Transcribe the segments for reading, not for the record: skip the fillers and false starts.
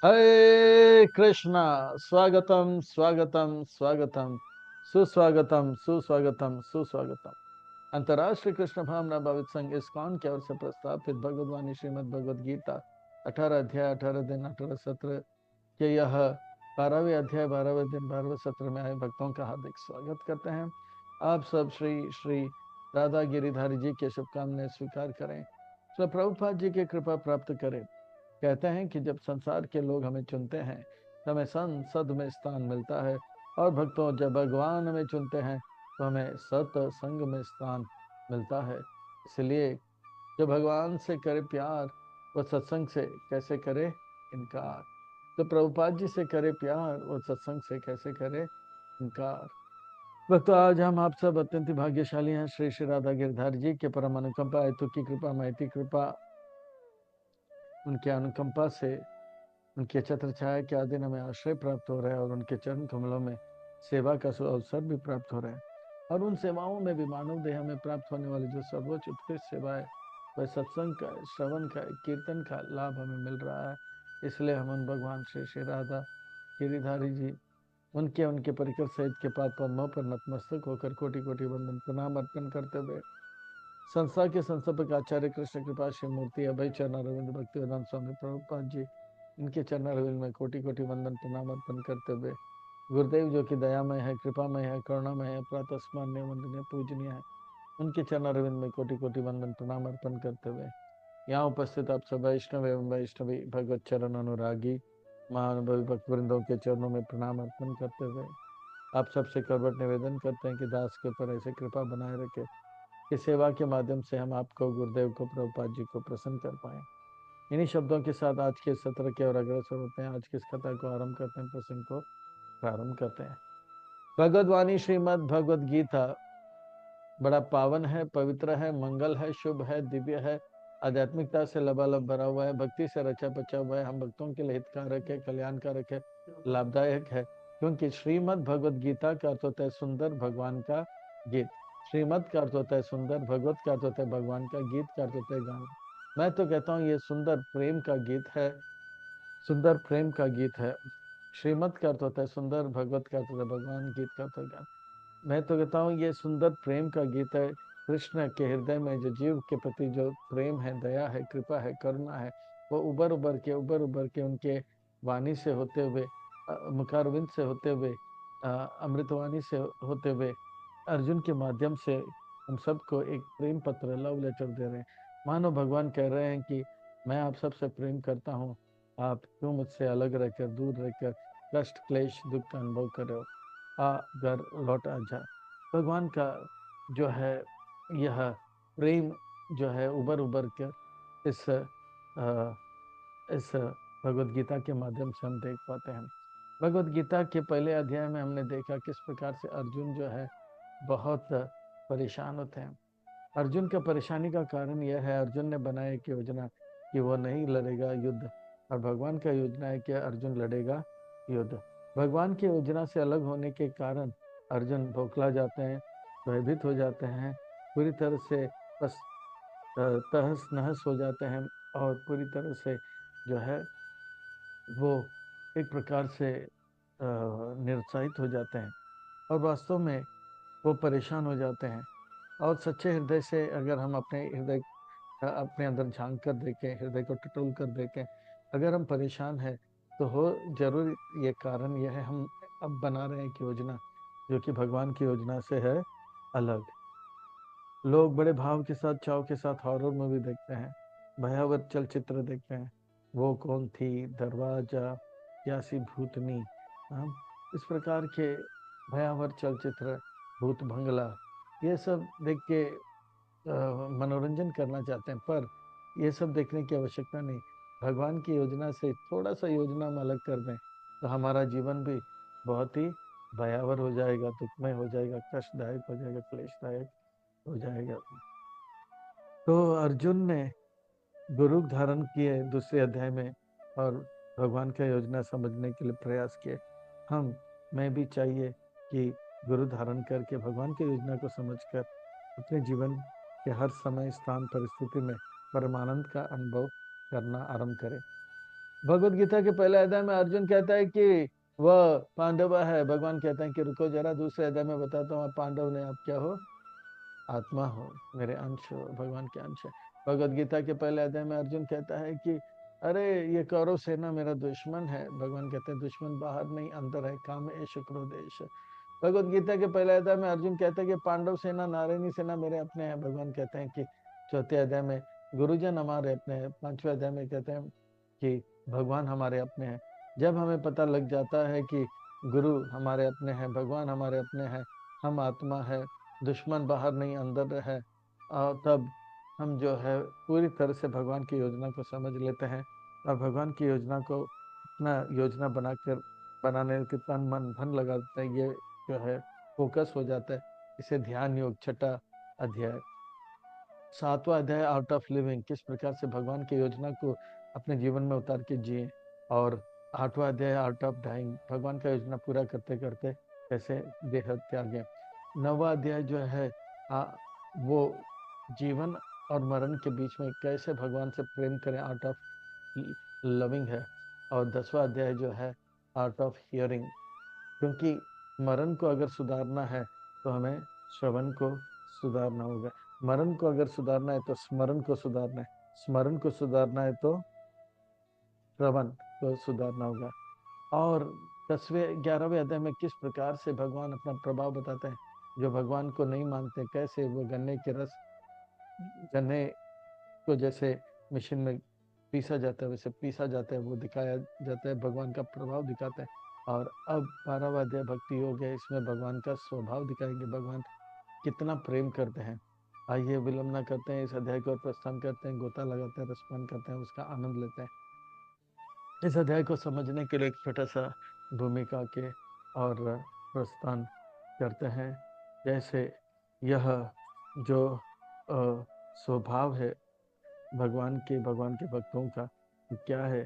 हरे कृष्णा। स्वागतम स्वागतम स्वागतम, सुस्वागतम सुस्वागतम सुस्वागतम। अंतर्राष्ट्रीय कृष्ण भावना भावित संघ इस्कॉन की ओर से प्रस्तावित भगवद्वाणी श्रीमद् भगवद गीता 18 अध्याय 18 दिन 18 सत्र के यह 12वें अध्याय 12वें दिन 12वें सत्र में आए भक्तों का हार्दिक स्वागत करते हैं। आप सब श्री श्री राधा गिरिधारी जी के शुभकामनाएं स्वीकार करें, श्री प्रभुपाद जी की कृपा प्राप्त करें। कहते हैं कि जब संसार के लोग हमें चुनते हैं तो हमें संसद में स्थान मिलता है, और भक्तों जब भगवान हमें चुनते हैं तो हमें सत्संग में स्थान मिलता है। इसलिए जो भगवान से करे प्यार वो सत्संग से कैसे करे इनकार, तो प्रभुपाद जी से करे प्यार वो सत्संग से कैसे करे इनकार। भक्तों आज हम आप सब अत्यंत भाग्यशाली हैं। श्री श्री राधा गिरधारी जी के परम अनुकंपा हेतु की कृपा महती कृपा, उनके अनुकंपा से उनके छत्र छाया के आधीन हमें आश्रय प्राप्त हो रहा है, और उनके चरण कमलों में सेवा का अवसर भी प्राप्त हो रहा है। और उन सेवाओं में भी मानव देह में प्राप्त होने वाली जो सर्वोच्च उत्कृष्ट सेवा है वह सत्संग का, श्रवण का, कीर्तन का लाभ हमें मिल रहा है। इसलिए हम उन भगवान श्री श्री राधा गिरिधारी जी उनके उनके परिकर सहित के पाद पद्मों पर नतमस्तक होकर कोटि कोटि वंदन प्रणाम अर्पण करते हुए संस्था के संस्थापक आचार्य कृष्ण कृपा श्री मूर्ति अभय चरण अरविंद भक्ति वेदांत स्वामी प्रभुपाद जी इनके चरण अरविंद में कोटि कोटि वंदन प्रणाम अर्पण करते हुए गुरुदेव जो कि दयामय है, कृपामय है, करुणामय है, प्रातः स्मरणीय वंदनीय पूजनीय है, उनके चरण अरविंद में कोटि कोटि वंदन प्रणाम अर्पण करते हुए यहाँ उपस्थित आप सब वैष्णव एवं वैष्णवी भगवत चरण अनुरागी महानुभवी भक्त वृंदों के चरणों में प्रणाम अर्पण करते हुए आप सबसे करबट निवेदन करते हैं कि दास के ऊपर ऐसे कृपा बनाए रखे कि सेवा के माध्यम से हम आपको, गुरुदेव को, प्रभुपाद जी को प्रसन्न कर पाए। इन्हीं शब्दों के साथ आज के सत्र के और अग्रसर होते हैं। आज की इस कथा को आरंभ करते हैं, प्रसंग को प्रारंभ करते हैं। भगवद वाणी श्रीमद् भगवद गीता बड़ा पावन है, पवित्र है, मंगल है, शुभ है, दिव्य है, आध्यात्मिकता से लबालब भरा हुआ है, भक्ति से रचा बचा हुआ है, हम भक्तों के लिए हितकारक है, कल्याणकारक है, लाभदायक है। क्योंकि श्रीमद् भगवद गीता का अर्थ होता है सुंदर भगवान का गीत। श्रीमद् का अर्थ होता है सुंदर, भगवत का अर्थ होता है भगवान का, गीत का अर्थ होता है गाना। मैं तो कहता हूँ ये सुंदर प्रेम का गीत है, सुंदर प्रेम का गीत है। श्रीमद् का अर्थ होता है सुंदर, भगवत का अर्थ होता है भगवान, गीत का अर्थ होता है। मैं तो कहता हूँ ये सुंदर प्रेम का गीत है। कृष्ण के हृदय में जो जीव के प्रति जो प्रेम है, दया है, कृपा है, करुणा है, वो उबर उबर के उनके वाणी से होते हुए, मुखारविंद से होते हुए, अमृतवाणी से होते हुए अर्जुन के माध्यम से हम सबको एक प्रेम पत्र, लव लेटर दे रहे हैं। मानो भगवान कह रहे हैं कि मैं आप सबसे प्रेम करता हूँ, आप क्यों मुझसे अलग रहकर, दूर रहकर कष्ट क्लेश दुख का अनुभव कर रहे हो, आ घर लौट आ जा। भगवान का जो है यह प्रेम जो है उबर उबर कर इस भगवत गीता के माध्यम से हम देख पाते हैं। भगवत गीता के पहले अध्याय में हमने देखा किस प्रकार से अर्जुन जो है बहुत परेशान होते हैं। अर्जुन का परेशानी का कारण यह है, अर्जुन ने बनाया एक योजना कि वो नहीं लड़ेगा युद्ध, और भगवान का योजना है कि अर्जुन लड़ेगा युद्ध। भगवान की योजना से अलग होने के कारण अर्जुन बौखला जाते हैं, भयभीत हो जाते हैं, पूरी तरह से बस तहस नहस हो जाते हैं, और पूरी तरह से जो है वो एक प्रकार से निरुत्साहित हो जाते हैं, और वास्तव में वो परेशान हो जाते हैं। और सच्चे हृदय से अगर हम अपने हृदय अपने अंदर झांक कर देखें, हृदय को टटोल कर देखें, अगर हम परेशान हैं तो हो जरूर ये कारण यह है, हम अब बना रहे हैं एक योजना जो कि भगवान की योजना से है अलग। लोग बड़े भाव के साथ, चाव के साथ हॉरर मूवी देखते हैं, भयावह चलचित्र देखते हैं। वो कौन थी, दरवाजा, प्यासी भूतनी, हम इस प्रकार के भयावह चलचित्र, भूत बंगला, ये सब देख के मनोरंजन करना चाहते हैं, पर ये सब देखने की आवश्यकता नहीं। भगवान की योजना से थोड़ा सा योजना हम अलग कर दें तो हमारा जीवन भी बहुत ही भयावह हो जाएगा, दुखमय हो जाएगा, कष्टदायक हो जाएगा, क्लेशदायक हो जाएगा। तो अर्जुन ने गुरु धारण किए दूसरे अध्याय में, और भगवान का योजना समझने के लिए प्रयास किए। हम मैं भी चाहिए कि गुरु धारण करके भगवान की योजना को समझकर अपने जीवन के हर समय, स्थान, परिस्थिति में परमानंद का अनुभव करना आरंभ करें। भगवत गीता के पहले अध्याय में अर्जुन कहता है कि वह पांडव है। भगवान कहते हैं कि रुको जरा, दूसरे अध्याय में बताता हूँ, आप पांडव ने आप क्या हो, आत्मा हो, मेरे अंश हो, भगवान के अंश है। भगवत गीता के पहले अध्याय में अर्जुन कहता है कि अरे ये कौरव सेना मेरा दुश्मन है। भगवान कहते हैं दुश्मन बाहर नहीं अंदर है, काम ऐश क्रोधेश। भगवत गीता के पहले अध्याय में अर्जुन कहता है कि पांडव सेना नारायणी सेना मेरे अपने हैं। भगवान कहते हैं कि चौथे अध्याय में गुरुजन हमारे अपने हैं। पांचवें अध्याय में कहते हैं कि भगवान हमारे अपने हैं। जब हमें पता लग जाता है कि गुरु हमारे अपने हैं, भगवान हमारे अपने हैं, हम आत्मा है, दुश्मन बाहर नहीं अंदर है, तब हम जो है पूरी तरह से भगवान की योजना को समझ लेते हैं और भगवान की योजना को अपना योजना बनाने के तन मन धन लगा देते हैं। ये जो है फोकस हो जाता है। इसे ध्यान योग छठा अध्याय। सातवां अध्याय आर्ट ऑफ लिविंग, किस प्रकार से भगवान की योजना को अपने जीवन में उतार के जिए। और आठवां अध्याय आर्ट ऑफ डाइंग, भगवान का योजना पूरा करते करते कैसे देह त्यागे। नौवां अध्याय जो है वो जीवन और मरण के बीच में कैसे भगवान से प्रेम करें, आर्ट ऑफ लविंग है। और 10वां अध्याय जो है आर्ट ऑफ हियरिंग, क्योंकि मरण को अगर सुधारना है तो हमें श्रवण को सुधारना होगा। मरण को अगर सुधारना है तो स्मरण को सुधारना है, स्मरण को सुधारना है तो श्रवण को सुधारना होगा। और 11वें अध्याय में किस प्रकार से भगवान अपना प्रभाव बताते हैं। जो भगवान को नहीं मानते कैसे वो गन्ने के रस, गन्ने को जैसे मशीन में पीसा जाता है वैसे पीसा जाता है, वो दिखाया जाता है, भगवान का प्रभाव दिखाता है। और अब 12वां अध्याय भक्ति योग है, इसमें भगवान का स्वभाव दिखाएंगे, भगवान कितना प्रेम करते हैं। आइए विलंब न करते हैं, इस अध्याय को प्रस्थान करते हैं, गोता लगाते हैं, रसपान करते हैं, उसका आनंद लेते हैं। इस अध्याय को समझने के लिए एक छोटा सा भूमिका के और प्रस्थान करते हैं। जैसे यह जो स्वभाव है भगवान के भक्तों का क्या है,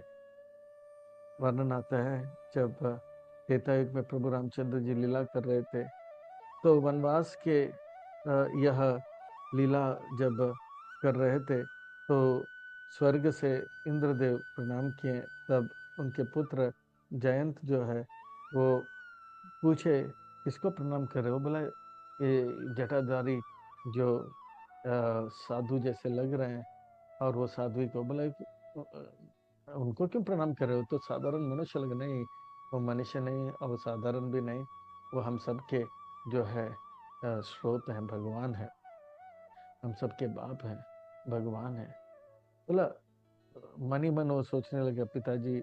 वर्णन आता है जब त्रेता युग में प्रभु रामचंद्र जी लीला कर रहे थे, तो वनवास के यह लीला जब कर रहे थे तो स्वर्ग से इंद्रदेव प्रणाम किए। तब उनके पुत्र जयंत जो है वो पूछे किसको प्रणाम कर रहे हो। बोला ये जटाधारी जो साधु जैसे लग रहे हैं। और वो साध्वी को बोला उनको क्यों प्रणाम कर रहे हो, तो साधारण मनुष्य लग, नहीं वो मनुष्य नहीं और साधारण भी नहीं, वो हम सबके जो है स्रोत है, भगवान है, हम सबके बाप हैं, भगवान है। बोला मन ही मन वो सोचने लगे पिताजी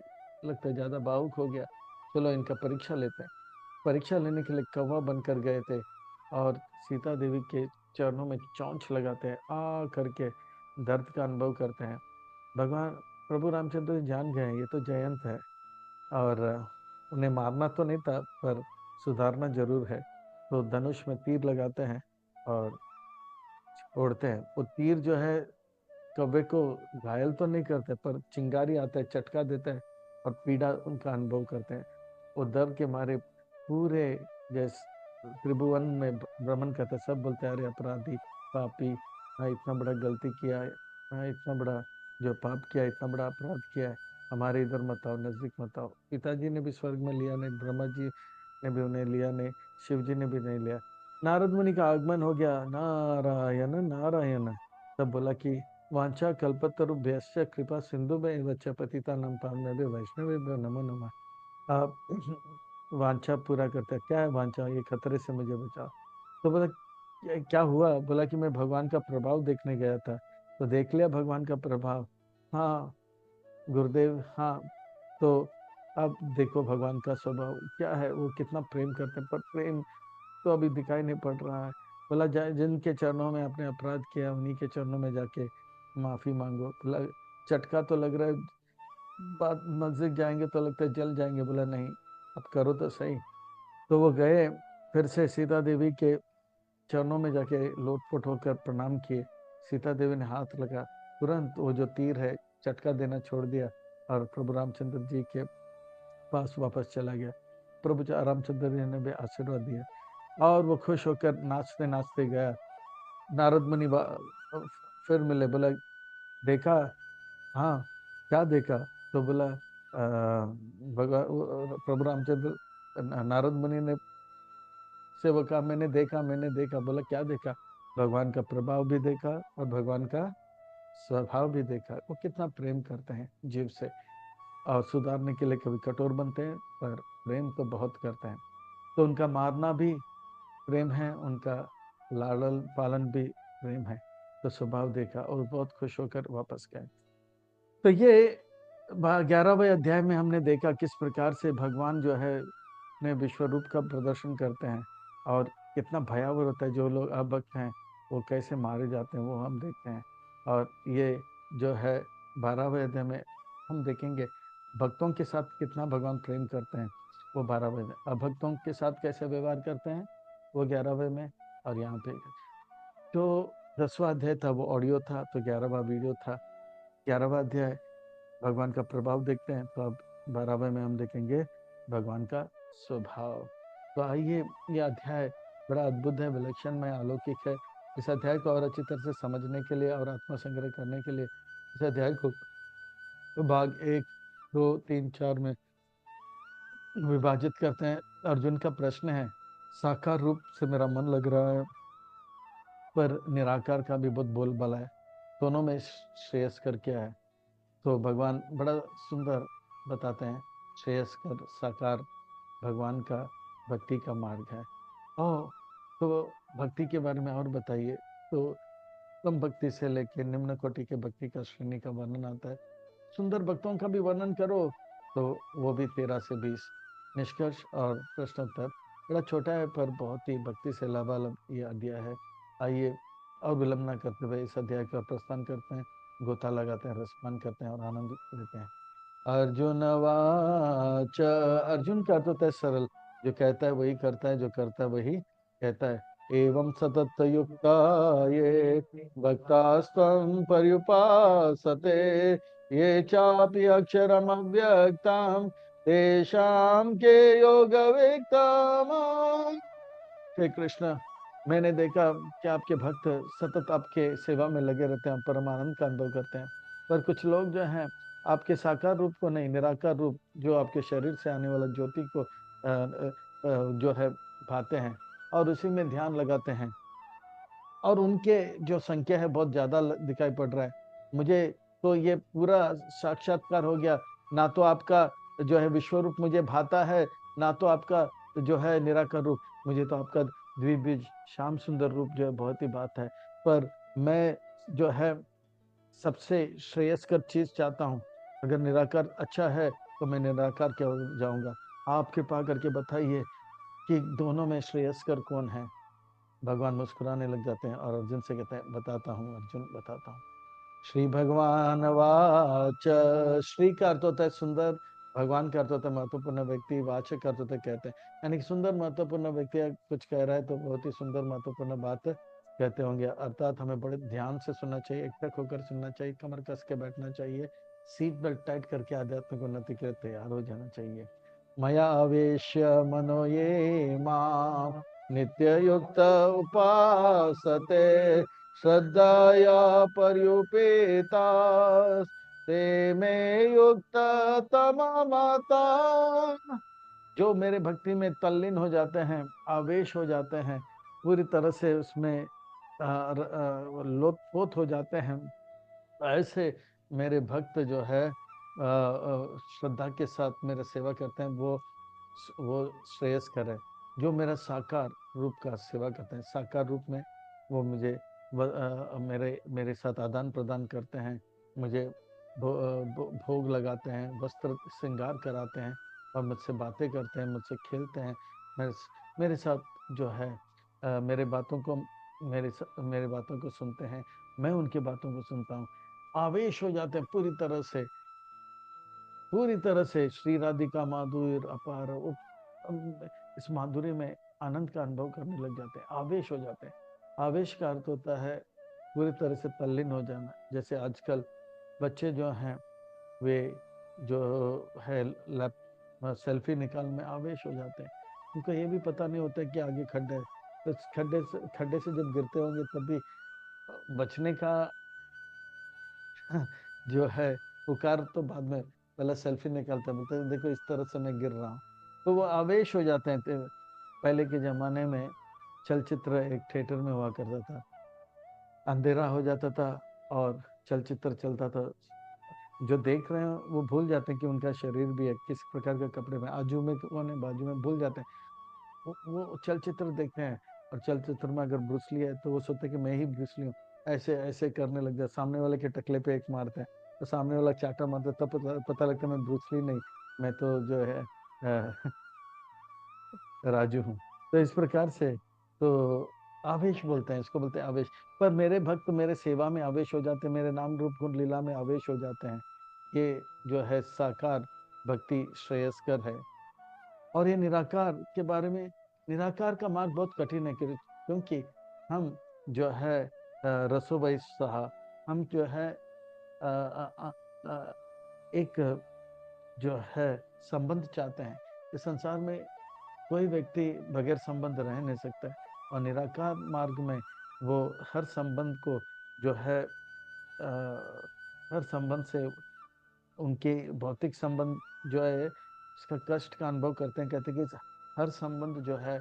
लगता है ज्यादा भावुक हो गया, चलो इनका परीक्षा लेते हैं। परीक्षा लेने के लिए कौवा बनकर गए थे और सीता देवी के चरणों में चौंच लगाते हैं, आ करके दर्द का अनुभव करते हैं। भगवान प्रभु रामचंद्र जी जान गए ये तो जयंत है और उन्हें मारना तो नहीं था पर सुधारना जरूर है। तो धनुष में तीर लगाते हैं और छोड़ते हैं। वो तीर जो है कौवे को घायल तो नहीं करते पर चिंगारी आता है, चटका देता है और पीड़ा उनका अनुभव करते हैं। वो दर्द के मारे पूरे जैसे त्रिभुवन में भ्रमण करते, सब बोलते हैं अरे अपराधी पापी, हाँ इतना बड़ा गलती किया है, हाँ इतना बड़ा जो पाप किया, इतना बड़ा अपराध किया है, हमारे इधर मत आओ, नजदीक मत आओ। पिताजी ने भी स्वर्ग में लिया नहीं, ब्रह्मा जी ने भी उन्हें लिया नहीं, शिव जी ने भी नहीं लिया। नारद मुनि का आगमन हो गया, नारायण नारायण। तब बोला कि वांछा कल्पतरुभ्यश्च कृपा सिंधु में वच्च पतितानां पावनेभ्यो वैष्णवेभ्यो नमो नमः। आप वांछा पूरा करते हैं, क्या है वांछा, ये खतरे से मुझे बचाओ। तो बोला क्या हुआ, बोला कि मैं भगवान का प्रभाव देखने गया था, तो देख लिया भगवान का प्रभाव। हाँ गुरुदेव हाँ, तो अब देखो भगवान का स्वभाव क्या है, वो कितना प्रेम करते हैं, पर प्रेम तो अभी दिखाई नहीं पड़ रहा है। बोला जिनके चरणों में आपने अपराध किया उन्हीं के चरणों में जाके माफी मांगो। बोला चटका तो लग रहा है, बात नजदीक जाएंगे तो लगता है जल जाएंगे। बोला नहीं अब करो तो सही। तो वो गए, फिर से सीता देवी के चरणों में जाके लोटपोट होकर प्रणाम किए। सीता देवी ने हाथ लगा, तुरंत वो जो तीर है चटका देना छोड़ दिया और प्रभु रामचंद्र जी के पास वापस चला गया। प्रभु रामचंद्र जी ने भी आशीर्वाद दिया और वो खुश होकर नाचते नाचते गया। नारद मुनि फिर मिले, बोला देखा, हाँ क्या देखा, तो बोला भगवान प्रभु रामचंद्र नारद मुनि ने से वो कहा, मैंने देखा। बोला क्या देखा? भगवान का प्रभाव भी देखा और भगवान का स्वभाव भी देखा, वो कितना प्रेम करते हैं जीव से, और सुधारने के लिए कभी कठोर बनते हैं पर प्रेम तो बहुत करते हैं। तो उनका मारना भी प्रेम है, उनका लालन पालन भी प्रेम है। तो स्वभाव देखा और बहुत खुश होकर वापस गए। तो ये 11वें अध्याय में हमने देखा किस प्रकार से भगवान जो है अपने विश्व रूप का प्रदर्शन करते हैं, और कितना भयावह होता है। जो लोग अभक्त हैं वो कैसे मारे जाते हैं वो हम देखते हैं। और ये जो है 12वें अध्याय में हम देखेंगे भक्तों के साथ कितना भगवान प्रेम करते हैं, वो 12वें में। अभक्तों के साथ कैसे व्यवहार करते हैं वो 11वें में। और यहाँ पे जो 10वां अध्याय था वो ऑडियो था, तो 11वां वीडियो था। 11वां अध्याय भगवान का प्रभाव देखते हैं, तो अब 12वें में हम देखेंगे भगवान का स्वभाव। तो आइए, ये अध्याय बड़ा अद्भुत है, विलक्षण में अलौकिक है। इस अध्याय को और अच्छी तरह से समझने के लिए और आत्मा संग्रह करने के लिए इस अध्याय को भाग 1, 2, 3, 4 में विभाजित करते हैं। अर्जुन का प्रश्न है, साकार रूप से मेरा मन लग रहा है पर निराकार का भी बहुत बोलबाला है, दोनों में श्रेयस्कर क्या है? तो भगवान बड़ा सुंदर बताते हैं, श्रेयस्कर साकार भगवान का भक्ति का मार्ग है। और तो भक्ति के बारे में और बताइए। तो कम भक्ति से लेके निम्न कोटि के भक्ति का श्रेणी का वर्णन आता है। सुंदर भक्तों का भी वर्णन करो तो वो भी 13 से 20 निष्कर्ष और प्रश्नोत्तर। बड़ा छोटा है पर बहुत ही भक्ति से लबालब ये अध्याय है। आइए और विलंब न करते हुए इस अध्याय का प्रस्थान करते हैं, गोता लगाते हैं, रसपान करते हैं और आनंद लेते हैं। अर्जुन वाच, अर्जुन का अर्थ होता है सरल, जो कहता है वही करता है, जो करता है वही कहता है। एवं सतत युक्ता ये भक्तास्त्वं पर्युपासते, ये चापि अक्षरम अव्यक्तम तेषां के योग हे कृष्ण, मैंने देखा कि आपके भक्त सतत आपके सेवा में लगे रहते हैं, परमानंद का अनुभव करते हैं। पर कुछ लोग जो हैं आपके साकार रूप को नहीं, निराकार रूप जो आपके शरीर से आने वाला ज्योति को जो है भाते हैं और उसी में ध्यान लगाते हैं, और उनके जो संख्या है बहुत ज्यादा दिखाई पड़ रहा है मुझे। तो ये पूरा साक्षात्कार हो गया, ना तो आपका जो है विश्व रूप मुझे भाता है, ना तो आपका जो है निराकार रूप। मुझे तो आपका द्विबीज श्याम सुंदर रूप जो है बहुत ही बात है। पर मैं जो है सबसे श्रेयस्कर चीज चाहता हूँ। अगर निराकार अच्छा है तो मैं निराकार क्या जाऊंगा। आप कृपा करके बताइए कि दोनों में श्रेयस्कर कौन है? भगवान मुस्कुराने लग जाते हैं और अर्जुन से कहते हैं, बताता हूँ अर्जुन, बताता हूँ। श्री भगवान वाच, श्री का अर्थ होता है सुंदर, भगवान का अर्थ होता है महत्वपूर्ण व्यक्ति, वाचक का अर्थ होता है कहते हैं। यानी सुंदर महत्वपूर्ण व्यक्ति कुछ कह रहा है तो बहुत ही सुंदर महत्वपूर्ण बात कहते होंगे। अर्थात हमें बड़े ध्यान से सुनना चाहिए, एकटक होकर सुनना चाहिए, कमर कस के बैठना चाहिए, सीट बेल्ट टाइट करके आध्यात्मिक उन्नति के लिए तैयार हो जाना चाहिए। मया आवेश्य मनो ये माम नित्य युक्त उपासते, श्रद्धया पर्युपेता ते में युक्त तममता। जो मेरे भक्ति में तल्लीन हो जाते हैं, आवेश हो जाते हैं, पूरी तरह से उसमें लोतपोत हो जाते हैं, ऐसे मेरे भक्त जो है श्रद्धा के साथ मेरा सेवा करते हैं, वो श्रेयस्कर है। जो मेरा साकार रूप का सेवा करते हैं, साकार रूप में वो मुझे मेरे मेरे साथ आदान प्रदान करते हैं, मुझे भोग लगाते हैं, वस्त्र श्रृंगार कराते हैं और मुझसे बातें करते हैं, मुझसे खेलते हैं, मेरे साथ जो है मेरे बातों को मेरे बातों को सुनते हैं, मैं उनकी बातों को सुनता हूँ। आवेश हो जाते हैं पूरी तरह से, पूरी तरह से। श्री राधिका माधुर्य अपार, इस माधुर्य में आनंद का अनुभव करने लग जाते हैं, आवेश हो जाते हैं। आवेश का अर्थ होता है पूरी तरह से तल्लीन हो जाना। जैसे आजकल बच्चे जो हैं वे जो है सेल्फी निकालने में आवेश हो जाते हैं, उनको ये भी पता नहीं होता कि आगे खड्डा है। तो खड्डे से जब गिरते होंगे तब भी बचने का जो है पुकार तो बाद में पहले सेल्फी निकालते हैं, बोलते हैं देखो इस तरह से मैं गिर रहा हूँ। तो वो आवेश हो जाते हैं। पहले के जमाने में चलचित्र एक थिएटर में हुआ करता था, अंधेरा हो जाता था और चलचित्र चलता था। जो देख रहे हैं वो भूल जाते हैं कि उनका शरीर भी है, किस प्रकार के कपड़े में, आजू में कौन है, बाजू में, भूल जाते हैं। वो चलचित्र देखते हैं। और चलचित्र में अगर ब्रूसली है तो वो सोचते हैं कि मैं ही ब्रूसली हूँ। ऐसे ऐसे करने लग जाए, सामने वाले के टकले पे एक मारते हैं, तो सामने वाला चाटा मारता है, तब पता लगता है मैं ब्रूसली नहीं, मैं तो जो है राजू हूँ। तो इस प्रकार से तो आवेश बोलते हैं, इसको बोलते हैं आवेश। पर मेरे भक्त मेरे सेवा में आवेश हो जाते हैं, मेरे नाम रूप गुण लीला में आवेश हो जाते हैं। ये जो है साकार भक्ति श्रेयस्कर है। और ये निराकार के बारे में, निराकार का मार्ग बहुत कठिन है, क्योंकि हम जो है रसोई सहा, हम जो है अ, अ, अ, अ, एक जो है संबंध चाहते हैं। इस संसार में कोई व्यक्ति बगैर संबंध रह नहीं सकता है। और निराकार मार्ग में वो हर संबंध को जो है हर संबंध से उनके भौतिक संबंध जो है उसका कष्ट का अनुभव करते हैं। कहते हैं कि हर संबंध जो है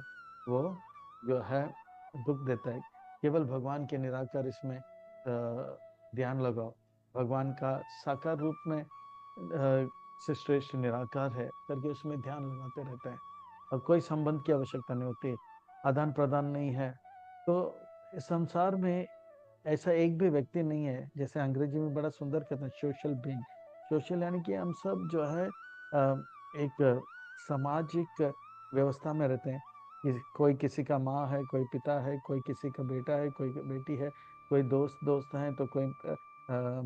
वो जो है दुख देता है। केवल भगवान के निराकार इसमें ध्यान लगाओ। भगवान का साकार रूप में से श्रेष्ठ निराकार है करके उसमें ध्यान लगाते रहते हैं। और कोई संबंध की आवश्यकता नहीं होती, आदान प्रदान नहीं है। तो इस संसार में ऐसा एक भी व्यक्ति नहीं है, जैसे अंग्रेजी में बड़ा सुंदर कहते हैं सोशल बीइंग। सोशल यानी कि हम सब जो है एक सामाजिक व्यवस्था में रहते हैं। कोई किसी का माँ है, कोई पिता है, कोई किसी का बेटा है, कोई बेटी है, कोई दोस्त दोस्त हैं, तो कोई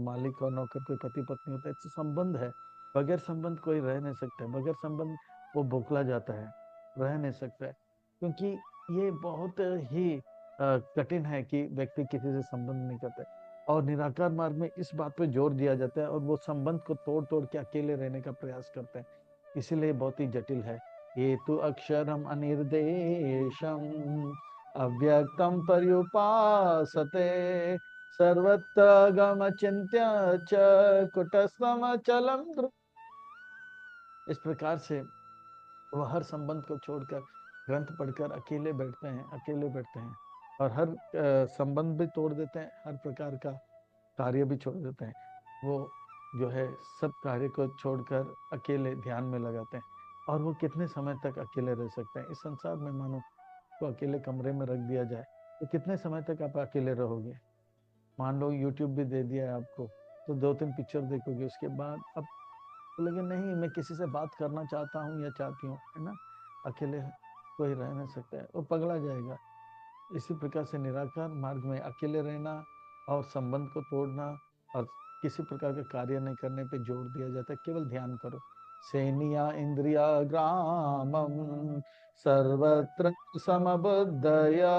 मालिक और नौकर, कोई पति पत्नी होता है। तो संबंध है, बगैर संबंध कोई रह नहीं सकता है। बगैर संबंध वो बौखला जाता है, रह नहीं सकता है। क्योंकि ये बहुत ही कठिन है कि व्यक्ति किसी से संबंध नहीं करता है। और निराकार मार्ग में इस बात पे जोर दिया जाता है, और वो संबंध को तोड़ तोड़ के अकेले रहने का प्रयास करते हैं। इसीलिए बहुत ही जटिल है। ये तो अक्षरम अनिर्देशम अव्यक्तम पर्युपासते सर्वत्र गम चिंत्य च कुटस्थम चलम इस प्रकार से वो हर संबंध को छोड़कर ग्रंथ पढ़कर अकेले बैठते हैं, अकेले बैठते हैं। और हर संबंध भी तोड़ देते हैं, हर प्रकार का कार्य भी छोड़ देते हैं। वो जो है सब कार्य को छोड़कर अकेले ध्यान में लगाते हैं। और वो कितने समय तक अकेले रह सकते हैं इस संसार में? मानो तो अकेले कमरे में रख दिया जाए तो कितने समय तक आप अकेले रहोगे? मान लो यूट्यूब भी दे दिया है आपको, तो 2-3 पिक्चर देखोगे, उसके बाद अब बोलोगे नहीं मैं किसी से बात करना चाहता हूँ या चाहती हूँ, है ना? अकेले कोई रह नहीं सकता है, वो पगला जाएगा। इसी प्रकार से निराकार मार्ग में अकेले रहना और संबंध को तोड़ना और किसी प्रकार का कार्य नहीं करने पे जोर दिया जाता है। केवल ध्यान करो। सेनिया इंद्रिया ग्रामम सर्वत्र समबुद्धया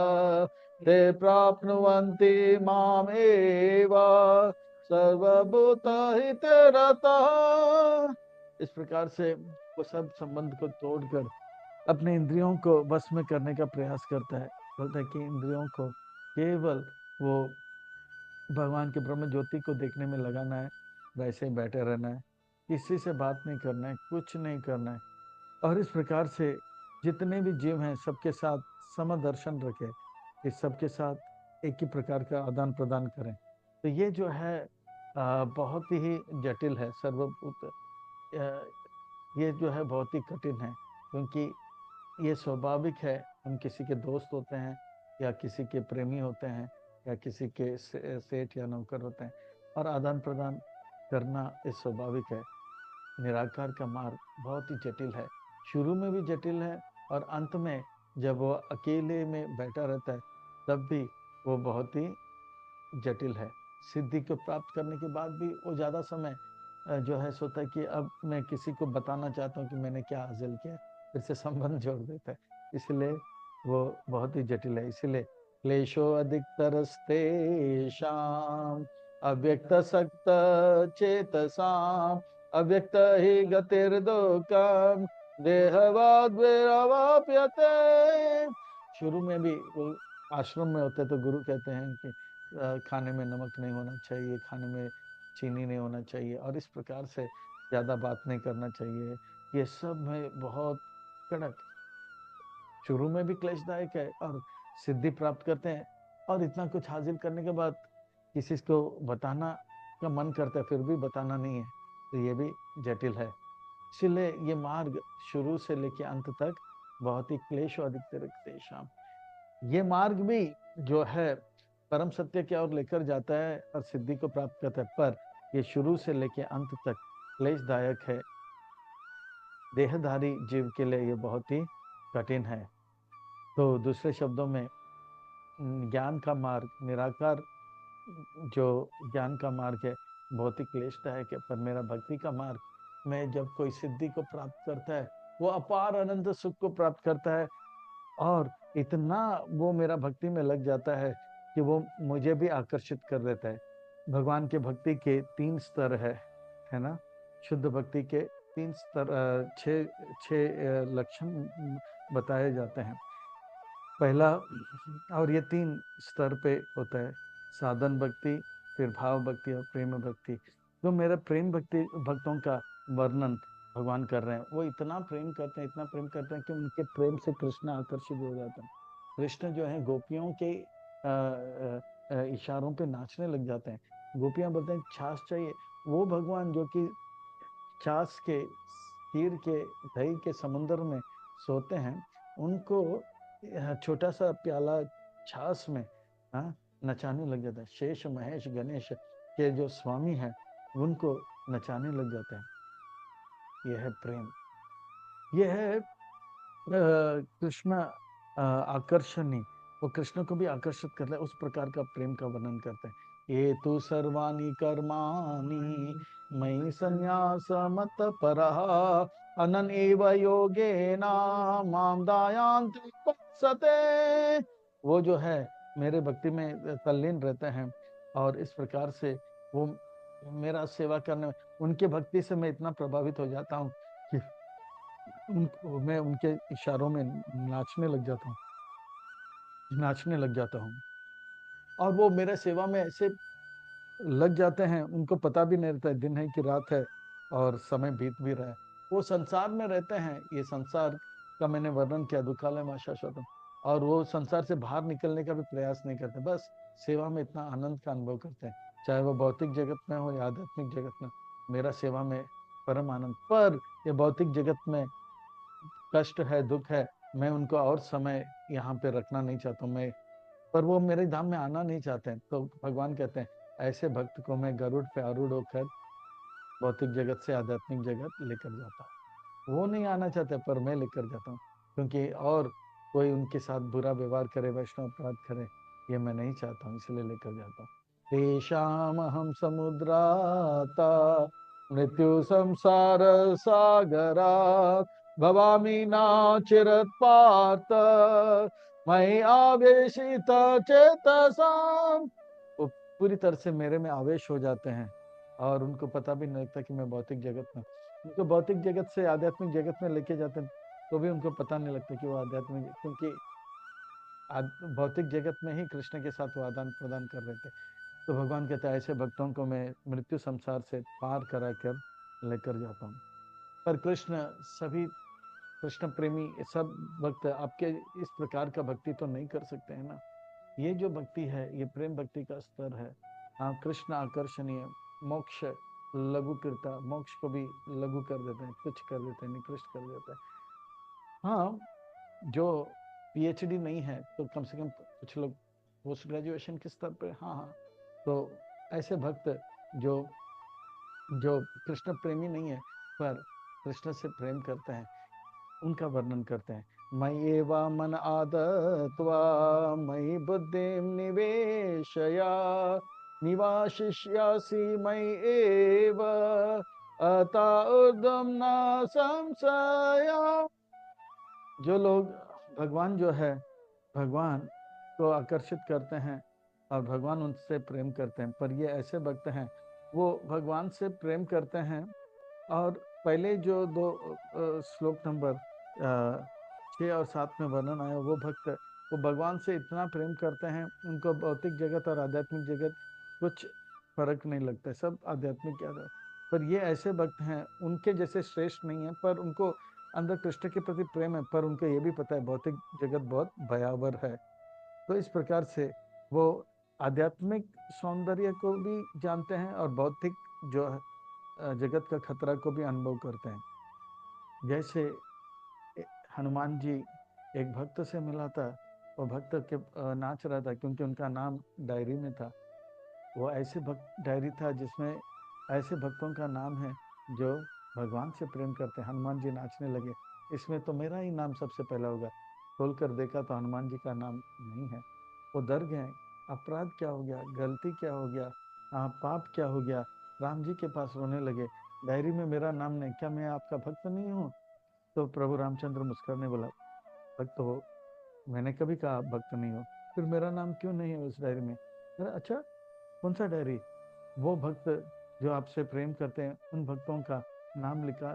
ते प्राप्नुवन्ति मामेव सर्वभूतहिते रतः। इस प्रकार से वो सब संबंध को तोड़कर अपने इंद्रियों को बस में करने का प्रयास करता है। बोलता है कि इंद्रियों को केवल वो भगवान के ब्रह्म ज्योति को देखने में लगाना है, वैसे ही बैठे रहना है, किसी से बात नहीं करना है, कुछ नहीं करना है। और इस प्रकार से जितने भी जीव हैं सबके साथ समदर्शन रखे, इस सबके साथ एक ही प्रकार का आदान प्रदान करें। तो ये जो है बहुत ही जटिल है सर्वभूत। ये जो है बहुत ही कठिन है, क्योंकि ये स्वाभाविक है। हम किसी के दोस्त होते हैं या किसी के प्रेमी होते हैं या किसी के सेठ या नौकर होते हैं, और आदान प्रदान करना ये स्वाभाविक है। निराकार का मार्ग बहुत ही जटिल है, शुरू में भी जटिल है, और अंत में जब वो अकेले में बैठा रहता है तब भी वो बहुत ही जटिल है। सिद्धि को प्राप्त करने के बाद भी वो ज़्यादा समय जो है सोचता है कि अब मैं किसी को बताना चाहता हूँ कि मैंने क्या हासिल किया, फिर से संबंध जोड़ देता है। इसलिए वो बहुत ही जटिल है। इसलिए क्लेशो अधिकतरस्तेषाम् अव्यक्त सक्त चेतसाम् अव्यक्त ही गतिर्दुःखम् देहवाद विरवाप्यते। शुरू में भी वो आश्रम में होते तो गुरु कहते हैं कि खाने में नमक नहीं होना चाहिए, खाने में चीनी नहीं होना चाहिए, और इस प्रकार से ज्यादा बात नहीं करना चाहिए, ये सब में बहुत कड़क, शुरू में भी क्लेशदायक है और सिद्धि प्राप्त करते हैं, और इतना कुछ हासिल करने के बाद किसी को बताना का मन करता है फिर भी बताना नहीं है, तो ये भी जटिल है। इसलिए ये मार्ग शुरू से लेकर अंत तक बहुत ही क्लेश अधिक शाम, ये मार्ग भी जो है परम सत्य की ओर लेकर जाता है और सिद्धि को प्राप्त करता है, पर ये शुरू से लेकर अंत तक क्लेशदायक है, देहधारी जीव के लिए ये बहुत ही कठिन है। तो दूसरे शब्दों में ज्ञान का मार्ग, निराकार जो ज्ञान का मार्ग है बहुत ही क्लेशदायक है, पर मेरा भक्ति का मार्ग में जब कोई सिद्धि को प्राप्त करता है वो अपार अनंत सुख को प्राप्त करता है, और इतना वो मेरा भक्ति में लग जाता है कि वो मुझे भी आकर्षित कर देता है। भगवान के भक्ति के 3 स्तर है ना, शुद्ध भक्ति के 3 स्तर, छह लक्षण बताए जाते हैं। पहला, और ये 3 स्तर पे होता है, साधन भक्ति, फिर भाव भक्ति और प्रेम भक्ति। जो मेरे प्रेम भक्ति भक्तों का वर्णन भगवान कर रहे हैं, वो इतना प्रेम करते हैं, इतना प्रेम करते हैं कि उनके प्रेम से कृष्ण आकर्षित हो जाता है। कृष्ण जो है गोपियों के इशारों पे नाचने लग जाते हैं। गोपियां बोलते हैं छाछ चाहिए, वो भगवान जो कि छाछ के, खीर के, दही के समुद्र में सोते हैं, उनको छोटा सा प्याला छाछ में नचाने लग जाता है। शेष महेश गणेश के जो स्वामी हैं उनको नचाने लग जाते हैं। यह है प्रेम, यह है कृष्ण आकर्षणी, वो कृष्ण को भी आकर्षित करता है, उस प्रकार का प्रेम का वर्णन करते हैं। ये तो सर्वाणी कर्माणि मयि संन्यास मत परः अनन एव योगेना माम दायान्ति उपासते। वो जो है मेरे भक्ति में तल्लीन रहते हैं, और इस प्रकार से वो मेरा सेवा करने में, उनके भक्ति से मैं इतना प्रभावित हो जाता हूँ कि मैं उनके इशारों में नाचने लग जाता हूँ, और वो मेरे सेवा में ऐसे लग जाते हैं, उनको पता भी नहीं रहता है दिन है कि रात है, और समय बीत भी रहा है। वो संसार में रहते हैं, ये संसार का मैंने वर्णन किया, दुखालय में शाश्वतम, और वो संसार से बाहर निकलने का भी प्रयास नहीं करते, बस सेवा में इतना आनंद का अनुभव करते हैं, चाहे वो भौतिक जगत में हो या आध्यात्मिक जगत में। मेरा सेवा में परम आनंद, पर ये भौतिक जगत में कष्ट है, दुख है, मैं उनको और समय यहाँ पे रखना नहीं चाहता हूँ मैं, पर वो मेरे धाम में आना नहीं चाहते हैं। तो भगवान कहते हैं ऐसे भक्त को मैं गरुड़ पे आरूढ़ होकर भौतिक जगत से आध्यात्मिक जगत लेकर जाता हूँ। वो नहीं आना चाहते पर मैं लेकर जाता हूँ, क्योंकि और कोई उनके साथ बुरा व्यवहार करे, वैष्णव अपराध करे, ये मैं नहीं चाहता हूँ, इसलिए लेकर जाता हूँ। तेषाम हम समुद्राता मृत्यु संसार सागरा भवामि नाचिरत् पार्थ मयि आवेशित चेतसाम। वो पूरी तरह से मेरे में आवेश हो जाते हैं, और उनको पता भी नहीं लगता कि मैं भौतिक जगत में, उनको भौतिक जगत से आध्यात्मिक जगत में लेके जाते हैं तो भी उनको पता नहीं लगता कि वो आध्यात्मिक, क्योंकि भौतिक जगत में ही कृष्ण के साथ वो आदान प्रदान कर रहे थे। तो भगवान कहता है ऐसे भक्तों को मैं मृत्यु संसार से पार करा कर लेकर जाता हूँ। पर कृष्ण सभी, कृष्ण प्रेमी सब भक्त आपके इस प्रकार का भक्ति तो नहीं कर सकते हैं ना। ये जो भक्ति है ये प्रेम भक्ति का स्तर है। हाँ, कृष्ण आकर्षणीय, मोक्ष लघु करता, मोक्ष को भी लघु कर देते हैं, तुच्छ कर देते हैं, निकृष्ट कर देते हैं। हाँ, जो पीएचडी नहीं है तो कम से कम कुछ लोग पोस्ट ग्रेजुएशन के स्तर पे, हाँ हाँ, तो ऐसे भक्त जो जो कृष्ण प्रेमी नहीं है पर कृष्ण से प्रेम करते हैं, उनका वर्णन करते हैं। मयि एवा मन आदत्वा मयि बुद्धिं निवेशया निवासिष्यासि मयि एव अता ऊर्ध्वं न संशय। जो लोग भगवान जो है, भगवान को आकर्षित करते हैं और भगवान उनसे प्रेम करते हैं, पर ये ऐसे भक्त हैं वो भगवान से प्रेम करते हैं, और पहले जो दो श्लोक नंबर 6 और 7 में वर्णन आया, वो भक्त वो भगवान से इतना प्रेम करते हैं, उनको भौतिक जगत और आध्यात्मिक जगत कुछ फर्क नहीं लगता है, सब आध्यात्मिक क्या पर ये ऐसे भक्त हैं, उनके जैसे श्रेष्ठ नहीं है, पर उनको अंदर कृष्ण के प्रति प्रेम है, पर उनको ये भी पता है भौतिक जगत बहुत भयावर है। तो इस प्रकार से वो आध्यात्मिक सौंदर्य को भी जानते हैं और भौतिक जो है जगत का खतरा को भी अनुभव करते हैं। जैसे हनुमान जी एक भक्त से मिला था, वो भक्त के नाच रहा था क्योंकि उनका नाम डायरी में था। वो ऐसे भक्त डायरी था जिसमें ऐसे भक्तों का नाम है जो भगवान से प्रेम करते हैं। हनुमान जी नाचने लगे, इसमें तो मेरा ही नाम सबसे पहला होगा। खोल कर देखा तो हनुमान जी का नाम नहीं है। वो डर गए, अपराध क्या हो गया, गलती क्या हो गया, पाप क्या हो गया। राम जी के पास रोने लगे, डायरी में मेरा नाम नहीं, क्या मैं आपका भक्त नहीं हूँ? तो प्रभु रामचंद्र मुस्कुराने बोला, भक्त हो, मैंने कभी कहा आप भक्त नहीं हो, फिर मेरा नाम क्यों नहीं है उस डायरी में? अरे अच्छा, कौन सा डायरी? वो भक्त जो आपसे प्रेम करते हैं उन भक्तों का नाम लिखा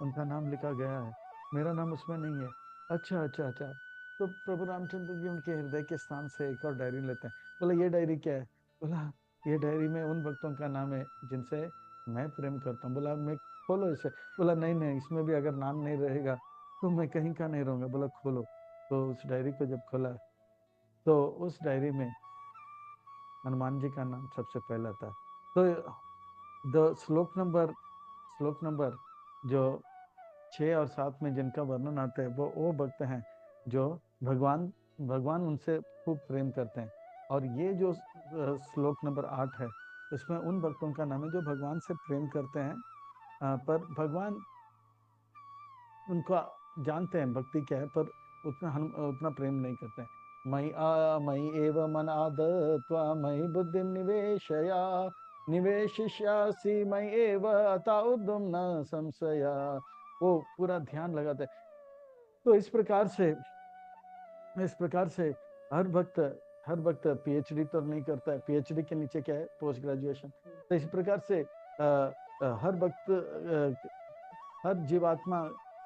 उनका नाम लिखा गया है, मेरा नाम उसमें नहीं है। अच्छा अच्छा अच्छा। तो प्रभु रामचंद्र जी उनके हृदय के स्थान से एक और डायरी लेते हैं। बोला ये डायरी क्या है? बोला ये डायरी में उन भक्तों का नाम है जिनसे मैं प्रेम करता हूँ। बोला मैं खोलो इसे। बोला नहीं नहीं, इसमें भी अगर नाम नहीं रहेगा तो मैं कहीं का नहीं रहूंगा। बोला खोलो। तो उस डायरी को जब खोला तो उस डायरी में हनुमान जी का नाम सबसे पहला था। तो द श्लोक नंबर जो 6 और 7 में जिनका वर्णन आता है वो भक्त हैं जो भगवान भगवान उनसे खूब प्रेम करते हैं। और ये जो श्लोक नंबर 8 है, इसमें उन भक्तों का नाम है जो भगवान से प्रेम करते हैं, पर भगवान उनका जानते हैं भक्ति क्या है, पर उतना प्रेम नहीं करते हैं। मयि एव मन आदत्वा मयि बुद्धि निवेशया निवेशिष्यासि मयि एव अतः उद्धम न संशया। वो पूरा ध्यान लगाते हैं। तो इस प्रकार से हर भक्त पीएचडी तो नहीं करता है। पीएचडी के नीचे क्या है? Post graduation. तो इस प्रकार से हर भक्त हर जीवात्मा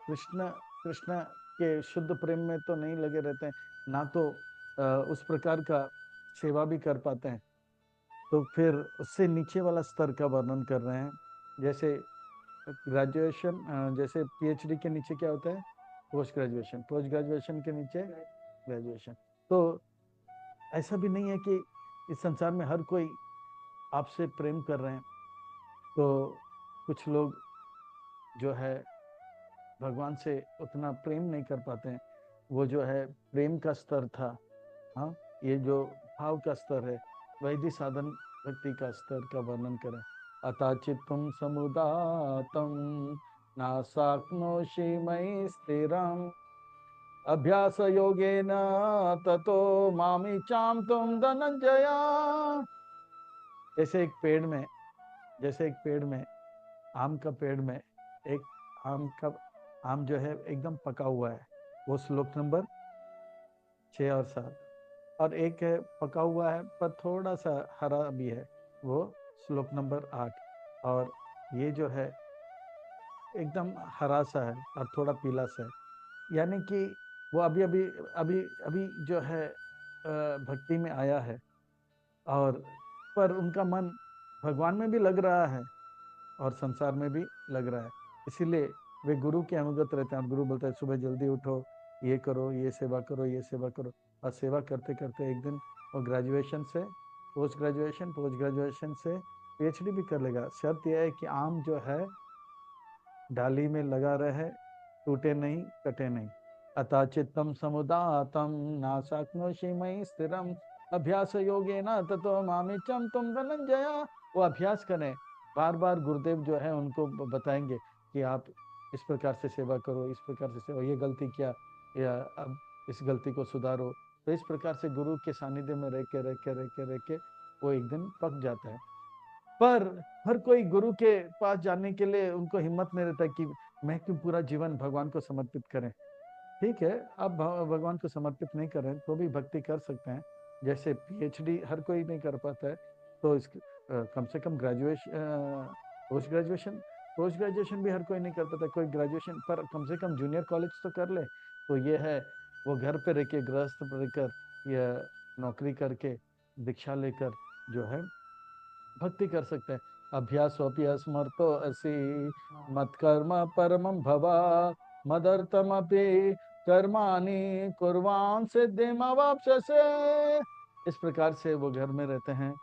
कृष्ण कृष्ण के शुद्ध प्रेम में तो नहीं लगे रहते हैं, ना तो उस प्रकार का सेवा भी कर पाते हैं। तो फिर उससे नीचे वाला स्तर का वर्णन कर रहे हैं। जैसे ग्रेजुएशन, जैसे पीएचडी के नीचे क्या होता है? Post graduation. पोस्ट ग्रेजुएशन के नीचे ग्रेजुएशन। तो ऐसा भी नहीं है कि इस संसार में हर कोई आपसे प्रेम कर रहे हैं। तो कुछ लोग जो है भगवान से उतना प्रेम नहीं कर पाते हैं। वो जो है प्रेम का स्तर था, हाँ, ये जो भाव का स्तर है, वैधि साधन भक्ति का स्तर का वर्णन करें। अताचित्तम समुदातम नासाक्नोषि मयि स्थिरम अभ्यास योगेन ततो मामी चाम तुम धनंजया। जैसे एक पेड़ में जैसे एक पेड़ में आम का पेड़ में एक आम जो है एकदम पका हुआ है, वो श्लोक नंबर 6 और 7। और एक है पका हुआ है पर थोड़ा सा हरा भी है, वो श्लोक नंबर 8। और ये जो है एकदम हरा सा है और थोड़ा पीला सा है, यानी कि वो अभी अभी अभी अभी जो है भक्ति में आया है, और पर उनका मन भगवान में भी लग रहा है और संसार में भी लग रहा है। इसीलिए वे गुरु के अनुगत रहते हैं। और गुरु बोलते हैं सुबह जल्दी उठो, ये करो, ये सेवा करो, ये सेवा करो। और सेवा करते करते एक दिन वो ग्रेजुएशन से पोस्ट ग्रेजुएशन से पीएचडी भी कर लेगा। शर्त यह है कि आम जो है डाली में लगा रहे, टूटे नहीं, कटे नहीं। अतः चित्तम समुदातम नासाक्नोषि मयि स्थिरम अभ्यास योगेन ततो मामिचम तुम धनंजया। वो अभ्यास करें, बार बार गुरुदेव जो है उनको बताएंगे कि आप इस प्रकार से सेवा करो, इस प्रकार से सेवा, ये गलती किया, या अब इस गलती को सुधारो। तो इस प्रकार से गुरु के सानिध्य में रह के वो एक दिन पक जाता है। पर हर कोई गुरु के पास जाने के लिए उनको हिम्मत नहीं रहता कि मैं क्यों पूरा जीवन भगवान को समर्पित करें। ठीक है, आप भगवान को समर्पित नहीं करें तो भी भक्ति कर सकते हैं। जैसे पीएचडी हर कोई नहीं कर पाता है, तो कम से कम ग्रेजुएशन पोस्ट ग्रेजुएशन भी हर कोई नहीं कर पाता। कोई ग्रेजुएशन पर कम से कम जूनियर कॉलेज तो कर ले। तो ये है, वो घर पे रह के गृहस्थ रहकर या नौकरी करके दीक्षा लेकर जो है भक्ति कर सकते हैं। अभ्यासोऽपि असमर्थो असि मत कर्म परमं भवा मदर्थमपि कर्माणि कुर्वाण सिद्धिमवाप्स्यसे। इस प्रकार से वो घर में रहते हैं,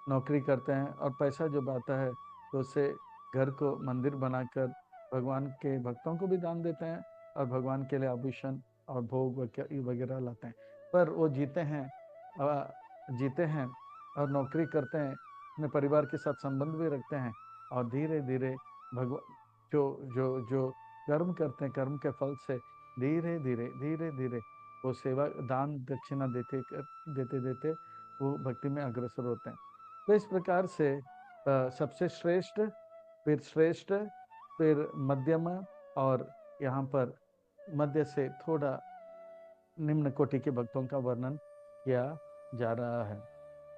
नौकरी करते हैं, और पैसा जब आता है तो उससे घर को मंदिर बनाकर भगवान के भक्तों को भी दान देते हैं, और भगवान के लिए आभूषण और भोग वगैरह लाते हैं। पर वो जीते हैं और नौकरी करते हैं, अपने परिवार के साथ संबंध भी रखते हैं, और धीरे धीरे भगवान जो जो जो कर्म करते हैं, कर्म के फल से धीरे धीरे धीरे वो सेवा दान दक्षिणा देते देते वो भक्ति में अग्रसर होते हैं। तो इस प्रकार से सबसे श्रेष्ठ, फिर मध्यम, और यहाँ पर मध्य से थोड़ा निम्न कोटि के भक्तों का वर्णन किया जा रहा है।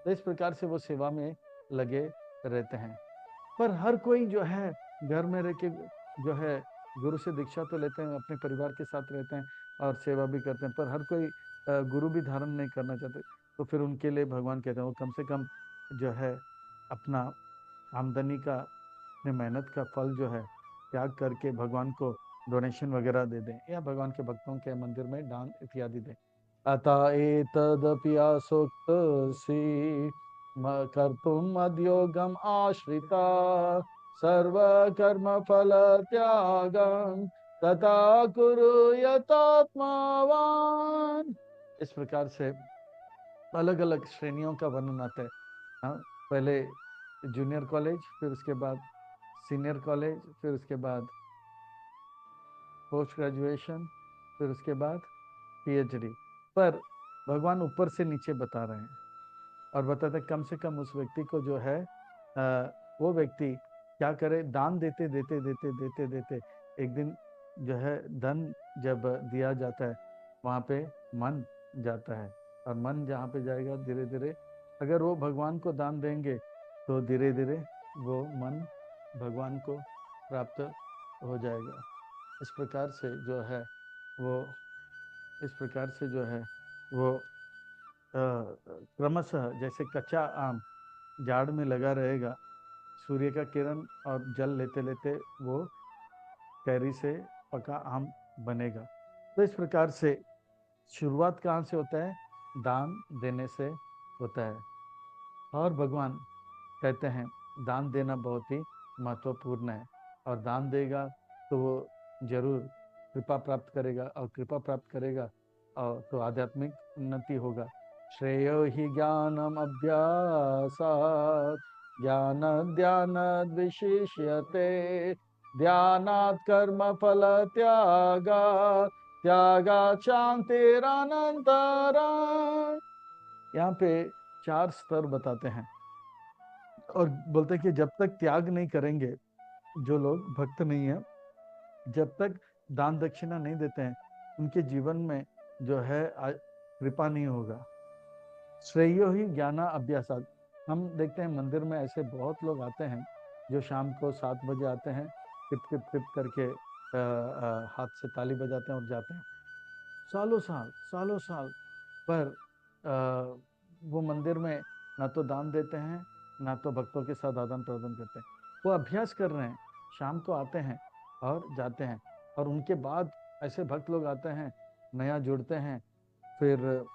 तो इस प्रकार से वो सेवा में लगे रहते हैं। पर हर कोई जो है घर में रह के जो है गुरु से दीक्षा तो लेते हैं, अपने परिवार के साथ रहते हैं और सेवा भी करते हैं, पर हर कोई गुरु भी धारण नहीं करना चाहते। तो फिर उनके लिए भगवान कहते हैं वो कम से कम जो है अपना आमदनी का, अपने मेहनत का फल जो है त्याग करके भगवान को डोनेशन वगैरह दे दें, या भगवान के भक्तों के मंदिर में दान इत्यादि दें। अतः एतदपि आसक्तोऽसि कर्तुम् मद्योगम् आश्रिता सर्वकर्मफलत्यागं तथा कुरु यतात्मावान्। इस प्रकार से अलग अलग श्रेणियों का वर्णन आता है। हाँ, पहले जूनियर कॉलेज, फिर उसके बाद सीनियर कॉलेज, फिर उसके बाद पोस्ट ग्रेजुएशन, फिर उसके बाद पीएचडी। पर भगवान ऊपर से नीचे बता रहे हैं और बताते हैं कम से कम उस व्यक्ति को जो है वो व्यक्ति क्या करे, दान देते देते देते देते देते एक दिन जो है धन जब दिया जाता है वहाँ पे मन जाता है, और मन जहाँ पे जाएगा धीरे धीरे अगर वो भगवान को दान देंगे तो धीरे धीरे वो मन भगवान को प्राप्त हो जाएगा। इस प्रकार से जो है वो इस प्रकार से जो है वो क्रमशः जैसे कच्चा आम झाड़ में लगा रहेगा, सूर्य का किरण और जल लेते लेते वो कैरी से पका आम बनेगा। तो इस प्रकार से शुरुआत कहाँ से होता है? दान देने से होता है। और भगवान कहते हैं दान देना बहुत ही महत्वपूर्ण है, और दान देगा तो वो जरूर कृपा प्राप्त करेगा, और कृपा प्राप्त करेगा और तो आध्यात्मिक उन्नति होगा। श्रेयो ही ज्ञानम अभ्यासात् ज्ञान ध्यान विशिष्यते ध्यानात् कर्म फल त्यागा त्यागा शांतिरनंतरा। यहाँ पे 4 स्तर बताते हैं और बोलते हैं कि जब तक त्याग नहीं करेंगे, जो लोग भक्त नहीं है, जब तक दान दक्षिणा नहीं देते हैं, उनके जीवन में जो है कृपा नहीं होगा। श्रेयो ही ज्ञाना अभ्यासात। हम देखते हैं मंदिर में ऐसे बहुत लोग आते हैं जो शाम को 7 बजे आते हैं, टिप टिप टिप करके हाथ से ताली बजाते हैं और जाते हैं सालों साल। पर वो मंदिर में ना तो दान देते हैं, ना तो भक्तों के साथ आदान प्रदान करते हैं। वो अभ्यास कर रहे हैं, शाम को आते हैं और जाते हैं, और उनके बाद ऐसे भक्त लोग आते हैं, नया जुड़ते हैं, फिर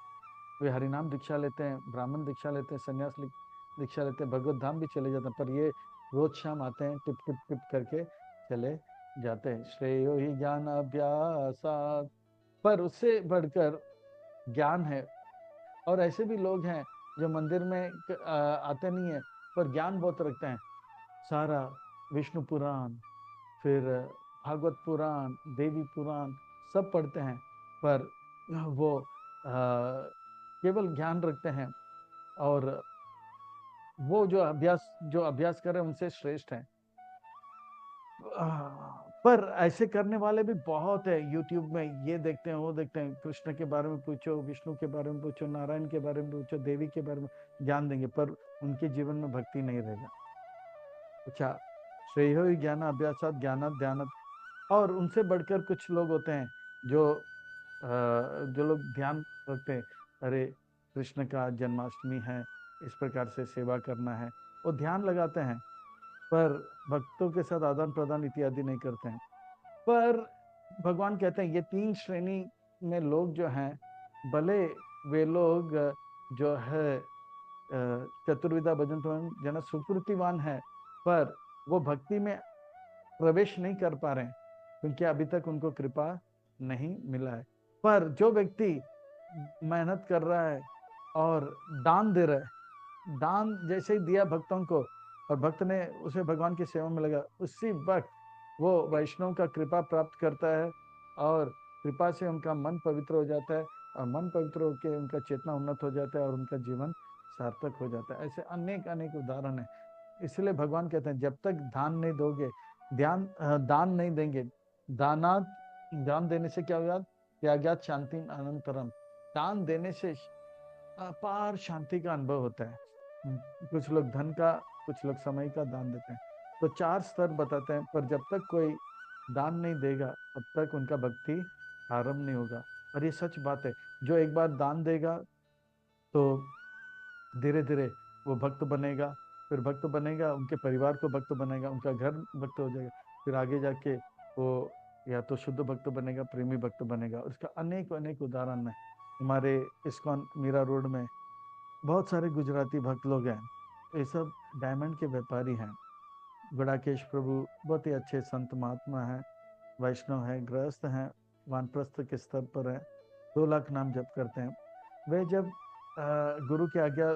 वे हरिनाम दीक्षा लेते हैं, ब्राह्मण दीक्षा लेते हैं, संन्यास दीक्षा लेते हैं, भगवत धाम भी चले जाते हैं। पर ये रोज शाम आते हैं, टिप टिप टिप करके चले जाते हैं। श्रेयो ही ज्ञान अभ्यास। पर उससे बढ़कर ज्ञान है, और ऐसे भी लोग हैं जो मंदिर में आते नहीं है पर ज्ञान बहुत रखते हैं। सारा विष्णु पुराण, फिर भागवत पुराण, देवी पुराण सब पढ़ते हैं, पर वो केवल ज्ञान रखते हैं, और वो जो अभ्यास कर रहे हैं उनसे श्रेष्ठ हैं। पर ऐसे करने वाले भी बहुत है। यूट्यूब में ये देखते हैं, वो देखते हैं, कृष्ण के बारे में पूछो, विष्णु के बारे में पूछो, नारायण के बारे में पूछो, देवी के बारे में ज्ञान देंगे, पर उनके जीवन में भक्ति नहीं रहेगा। अच्छा, श्रेयो ही ज्ञान अभ्यासात ज्ञानात ध्यानात। और उनसे बढ़कर कुछ लोग होते हैं जो लोग ध्यान रखते हैं, अरे कृष्ण का जन्माष्टमी है, इस प्रकार से सेवा करना है, वो ध्यान लगाते हैं पर भक्तों के साथ आदान प्रदान इत्यादि नहीं करते हैं। पर भगवान कहते हैं ये 3 श्रेणी में लोग जो हैं, भले वे लोग जो है चतुर्विधा भजन जन सुकृतिवान है, पर वो भक्ति में प्रवेश नहीं कर पा रहे हैं क्योंकि अभी तक उनको कृपा नहीं मिला है। पर जो व्यक्ति मेहनत कर रहा है और दान दे रहा है, दान जैसे ही दिया भक्तों को और भक्त ने उसे भगवान की सेवा में लगा, उसी वक्त वो वैष्णव का कृपा प्राप्त करता है और कृपा से उनका मन पवित्र हो जाता है और मन पवित्र होकर उनका चेतना उन्नत हो जाता है और उनका जीवन सार्थक हो जाता है। ऐसे अनेक अनेक उदाहरण है। इसलिए भगवान कहते हैं जब तक दान नहीं दोगे, दान नहीं देंगे, दान देने से क्या होगा? त्यागात शांति अनंतरम। दान देने से अपार शांति का अनुभव होता है। कुछ लोग धन का, कुछ लोग समय का दान देते हैं। तो 4 स्तर बताते हैं, पर जब तक कोई दान नहीं देगा तब तक उनका भक्ति आरंभ नहीं होगा। और ये सच बात है, जो एक बार दान देगा तो धीरे धीरे वो भक्त बनेगा, फिर भक्त बनेगा, उनके परिवार को भक्त बनेगा, उनका घर भक्त हो जाएगा, फिर आगे जाके वो या तो शुद्ध भक्त बनेगा, प्रेमी भक्त बनेगा। उसका अनेक अनेक उदाहरण है। हमारे इस्कॉन मीरा रोड में बहुत सारे गुजराती भक्त लोग हैं। ये सब डायमंड के व्यापारी हैं। गुड़ाकेश प्रभु बहुत ही अच्छे संत महात्मा हैं, वैष्णव हैं, गृहस्थ हैं, वानप्रस्थ के स्तर पर है, 2 लाख नाम जप करते हैं। वे जब गुरु की आज्ञा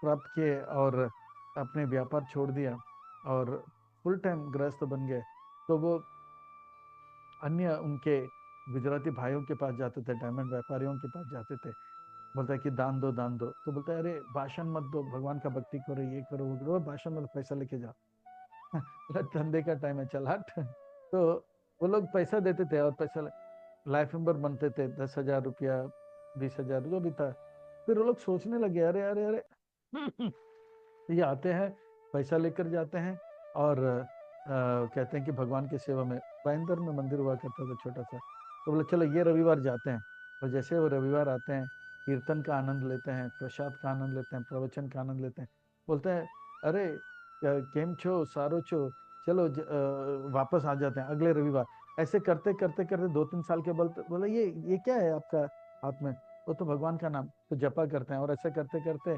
प्राप्त किए और अपने व्यापार छोड़ दिया और फुल टाइम गृहस्थ बन गए, तो वो अन्य उनके गुजराती भाइयों के पास जाते थे, डायमंड व्यापारियों के पास जाते थे। बोलता है कि दान दो दान दो, तो बोलता है अरे भाषण मत दो, भगवान का भक्ति करो, ये करो वो करो, भाषण मतलब पैसा लेके जाओ। धंधे का टाइम है, चल हट। तो वो लोग पैसा देते थे और पैसा लाइफ मेंबर बनते थे, 10,000 रुपया, 20,000 जो भी था। फिर वो लोग सोचने लगे अरे अरे अरे ये आते हैं, पैसा लेकर जाते हैं और कहते हैं कि भगवान की सेवा में। बैंदर में मंदिर हुआ करता था छोटा सा, तो बोले चलो ये रविवार जाते हैं। और जैसे वो रविवार आते हैं, कीर्तन का आनंद लेते हैं, प्रसाद का आनंद लेते हैं, प्रवचन का आनंद लेते हैं। बोलते हैं अरे केम छो सारो छो, चलो वापस आ जाते हैं अगले रविवार। ऐसे करते करते करते 2-3 साल के बोलते बोले ये क्या है आपका हाथ में? वो तो भगवान का नाम, तो जपा करते हैं। और ऐसे करते करते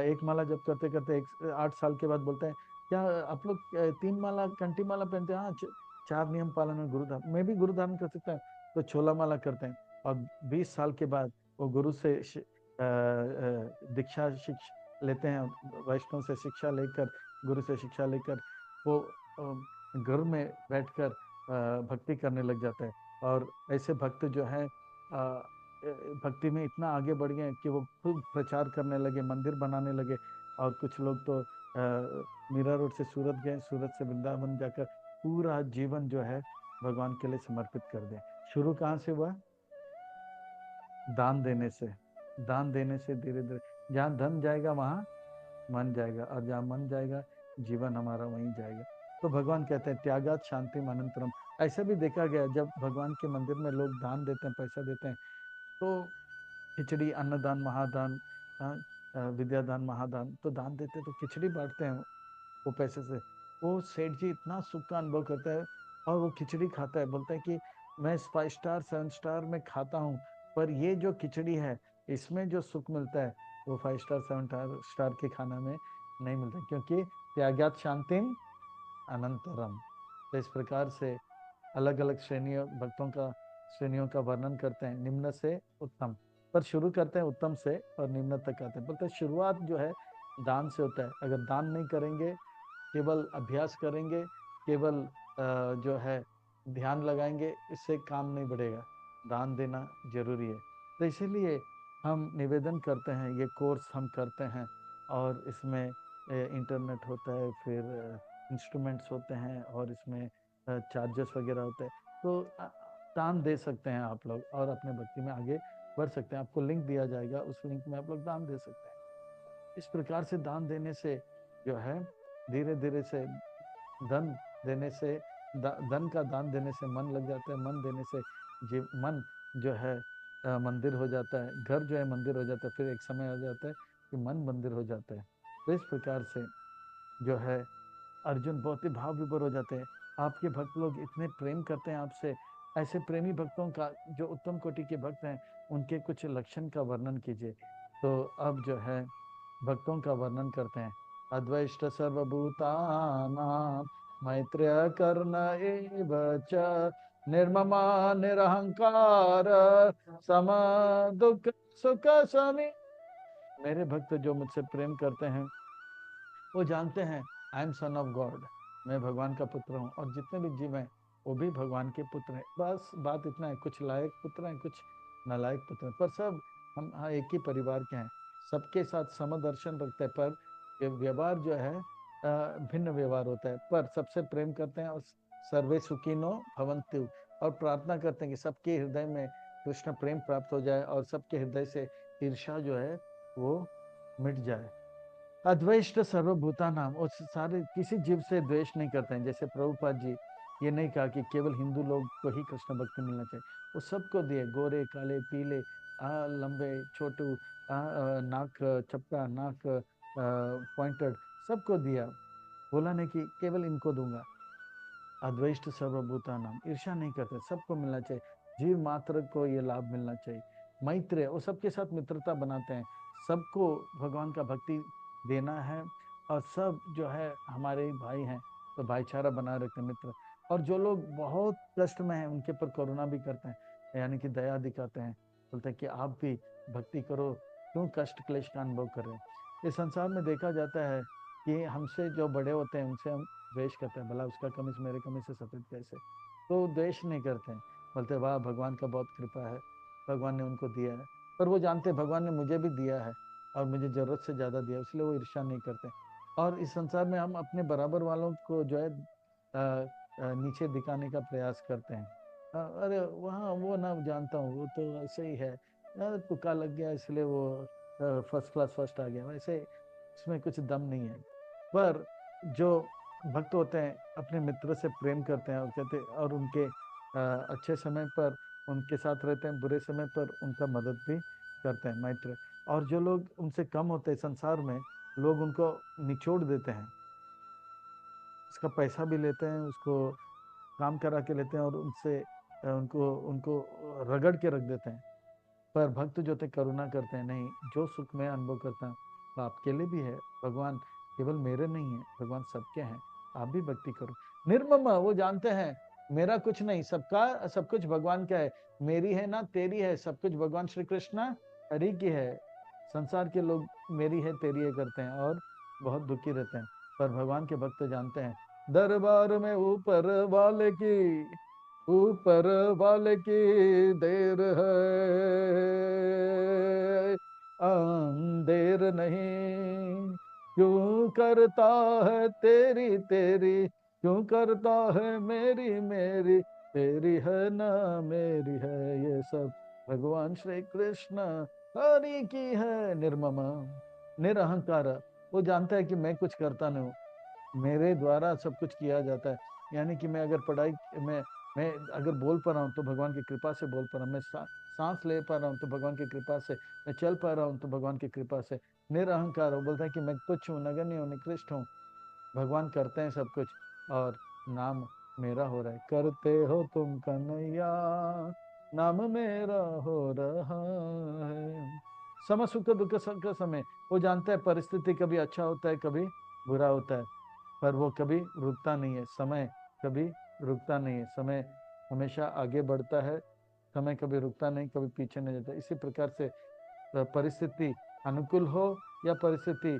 एक माला जप करते करते 8 साल के बाद बोलते हैं क्या आप लोग 3 माला कंठी माला पहनते हैं? हाँ, 4 नियम पालन में गुरु धारण, मैं भी गुरु धारण कर सकता हूँ। तो छोला माला करते हैं। और 20 साल के बाद वो गुरु से दीक्षा शिक्षा लेते हैं, वैष्णव से शिक्षा लेकर, गुरु से शिक्षा लेकर वो घर में बैठकर भक्ति करने लग जाता है। और ऐसे भक्त जो है भक्ति में इतना आगे बढ़ गए कि वो खुद प्रचार करने लगे, मंदिर बनाने लगे। और कुछ लोग तो मीरा रोड से सूरत गए, सूरत से वृंदावन जाकर पूरा जीवन जो है भगवान के लिए समर्पित कर दें। शुरू कहाँ से हुआ? दान देने से। दान देने से धीरे धीरे जहाँ धन जाएगा वहां मन जाएगा, और जहाँ मन जाएगा जीवन हमारा वहीं जाएगा। तो भगवान कहते हैं त्यागात शांति अनंतरम। ऐसा भी देखा गया, जब भगवान के मंदिर में लोग दान देते हैं, पैसा देते हैं, तो खिचड़ी, अन्नदान, महादान, विद्यादान, महादान, तो दान देते हैं तो खिचड़ी बांटते हैं वो पैसे से। वो सेठ जी इतना सुख का अनुभव करता है और वो खिचड़ी खाता है, बोलता है कि मैं 5 स्टार 7 स्टार में खाता हूँ, पर ये जो खिचड़ी है इसमें जो सुख मिलता है वो 5 स्टार 7 स्टार के खाना में नहीं मिलता, क्योंकि त्यागात शांति अनंतरम। तो इस प्रकार से अलग अलग श्रेणियों भक्तों का श्रेणियों का वर्णन करते हैं, निम्न से उत्तम। पर शुरू करते हैं उत्तम से और निम्न तक आते हैं। बोलते हैं शुरुआत जो है दान से होता है। अगर दान नहीं करेंगे, केवल अभ्यास करेंगे, केवल जो है ध्यान लगाएंगे, इससे काम नहीं बढ़ेगा। दान देना जरूरी है। तो इसीलिए हम निवेदन करते हैं, ये कोर्स हम करते हैं और इसमें इंटरनेट होता है, फिर इंस्ट्रूमेंट्स होते हैं और इसमें चार्जेस वगैरह होते हैं। तो दान दे सकते हैं आप लोग और अपने भक्ति में आगे बढ़ सकते हैं। आपको लिंक दिया जाएगा, उस लिंक में आप लोग दान दे सकते हैं। इस प्रकार से दान देने से जो है धीरे धीरे से धन देने से धन का दान देने से मन लग जाता है, मन देने से जीव मन जो है मंदिर हो जाता है, घर जो है मंदिर हो जाता है, फिर एक समय आ जाता है कि मन मंदिर हो जाता है। तो इस प्रकार से जो है अर्जुन बहुत ही भाव विभोर हो जाते हैं। आपके भक्त लोग इतने प्रेम करते हैं आपसे, ऐसे प्रेमी भक्तों का, जो उत्तम कोटि के भक्त हैं, उनके कुछ लक्षण का वर्णन कीजिए। तो अब जो है भक्तों का वर्णन करते हैं। अद्वैष्ट सर्वभूतानां मैत्र्य कर्ण एव च निर्ममा निरहंकार सम दुख सुख समी। मेरे भक्त जो मुझसे प्रेम करते हैं वो जानते हैं I am son of God, मैं भगवान का पुत्र हूँ, और जितने भी जीव हैं वो भी भगवान के पुत्र हैं। बस बात इतना है, कुछ लायक पुत्र हैं, कुछ नालायक पुत्र हैं, पर सब हम हाँ एक ही परिवार के हैं। सबके साथ समदर्शन रखते हैं, पर ये व्यवहार जो है भिन्न व्यवहार होता है, पर सबसे प्रेम करते हैं। और सर्वे सुखिनो भवन्तु, और प्रार्थना करते हैं कि सबके हृदय में कृष्ण प्रेम प्राप्त हो जाए और सबके हृदय से ईर्ष्या जो है वो मिट जाए। अद्वेष्ट सर्वभूता नाम, और सारे किसी जीव से द्वेष नहीं करते हैं। जैसे प्रभुपाद जी ये नहीं कहा कि केवल हिंदू लोग को ही कृष्ण भक्ति मिलना चाहिए, वो सबको दिए, गोरे काले पीले, लंबे छोटू, नाक चपटा, नाक पॉइंटेड, सबको दिया। बोला नहीं कि केवल इनको दूंगा। अद्वैष्ट सर्वभूता नाम, ईर्ष्या नहीं करते, सबको मिलना चाहिए, जीव मात्र को ये लाभ मिलना चाहिए। मैत्रेय, वो सबके साथ मित्रता बनाते हैं, सबको भगवान का भक्ति देना है, और सब जो है हमारे भाई हैं, तो भाईचारा बनाए रखते हैं, मित्र। और जो लोग बहुत कष्ट में हैं उनके पर करुणा भी करते हैं, यानी कि दया दिखाते हैं, बोलते हैं कि आप भी भक्ति करो, क्यों कष्ट क्लेश का अनुभव कर रहे हैं। इस संसार में देखा जाता है कि हमसे जो बड़े होते हैं उनसे हम द्वेष करते हैं, भला उसका कमीज मेरे कमीज से सफेद कैसे, तो द्वेष नहीं करते हैं, बोलते वाह भगवान का बहुत कृपा है, भगवान ने उनको दिया है। पर वो जानते हैं भगवान ने मुझे भी दिया है और मुझे जरूरत से ज्यादा दिया, इसलिए वो ईर्ष्या नहीं करते। और इस संसार में हम अपने बराबर वालों को जो है नीचे दिखाने का प्रयास करते हैं। अरे वहाँ वो ना जानता हूँ, वो तो ऐसे ही है, तुक्का लग गया इसलिए वो फर्स्ट क्लास फर्स्ट आ गया, वैसे इसमें कुछ दम नहीं है। पर जो भक्त होते हैं अपने मित्र से प्रेम करते हैं, और कहते, और उनके अच्छे समय पर उनके साथ रहते हैं, बुरे समय पर उनका मदद भी करते हैं, मैत्र। और जो लोग उनसे कम होते हैं संसार में, लोग उनको निचोड़ देते हैं, उसका पैसा भी लेते हैं, उसको काम करा के लेते हैं, और उनसे उनको उनको रगड़ के रख देते हैं। पर भक्त जो थे करुणा करते हैं, नहीं, जो सुख मैं अनुभव करता हूँ वो आपके लिए भी है, भगवान केवल मेरे नहीं है, भगवान सबके हैं, आप भी भक्ति करो। निर्मम, वो जानते हैं मेरा कुछ नहीं, सबका सब कुछ भगवान का है, मेरी है ना तेरी है, सब कुछ भगवान श्री कृष्ण हरि की है। संसार के लोग मेरी है तेरी है करते हैं और बहुत दुखी रहते हैं, पर भगवान के भक्त जानते हैं दरबार में ऊपर वाले की देर है, अंधेर नहीं, क्यों करता है तेरी तेरी, क्यों करता है मेरी मेरी, तेरी है ना मेरी है, ये सब भगवान श्री कृष्ण हरि की है। निर्मम, निरहंकार, वो जानता है कि मैं कुछ करता नहीं हूँ, मेरे द्वारा सब कुछ किया जाता है। यानी कि मैं अगर पढ़ाई मैं अगर बोल पा रहा हूँ तो भगवान की कृपा से बोल पा रहा हूँ, मैं सांस ले पा रहा हूँ तो भगवान की कृपा से, मैं चल पा रहा हूँ तो भगवान की कृपा से। निरहंकार, वो बोलता है कि मैं तुच्छ हूँ, नगण्य हूँ, निकृष्ट हूँ, भगवान करते हैं सब कुछ, और नाम मेरा हो रहा है, करते हो तुम कन्हैया, नाम मेरा हो रहा है। सम सुख दुख का समय, वो जानता है परिस्थिति कभी अच्छा होता है कभी बुरा होता है, पर वो कभी रुकता नहीं है, समय कभी रुकता नहीं है, समय हमेशा आगे बढ़ता है, समय कभी रुकता नहीं, कभी पीछे नहीं जाता। इसी प्रकार से परिस्थिति अनुकूल हो या परिस्थिति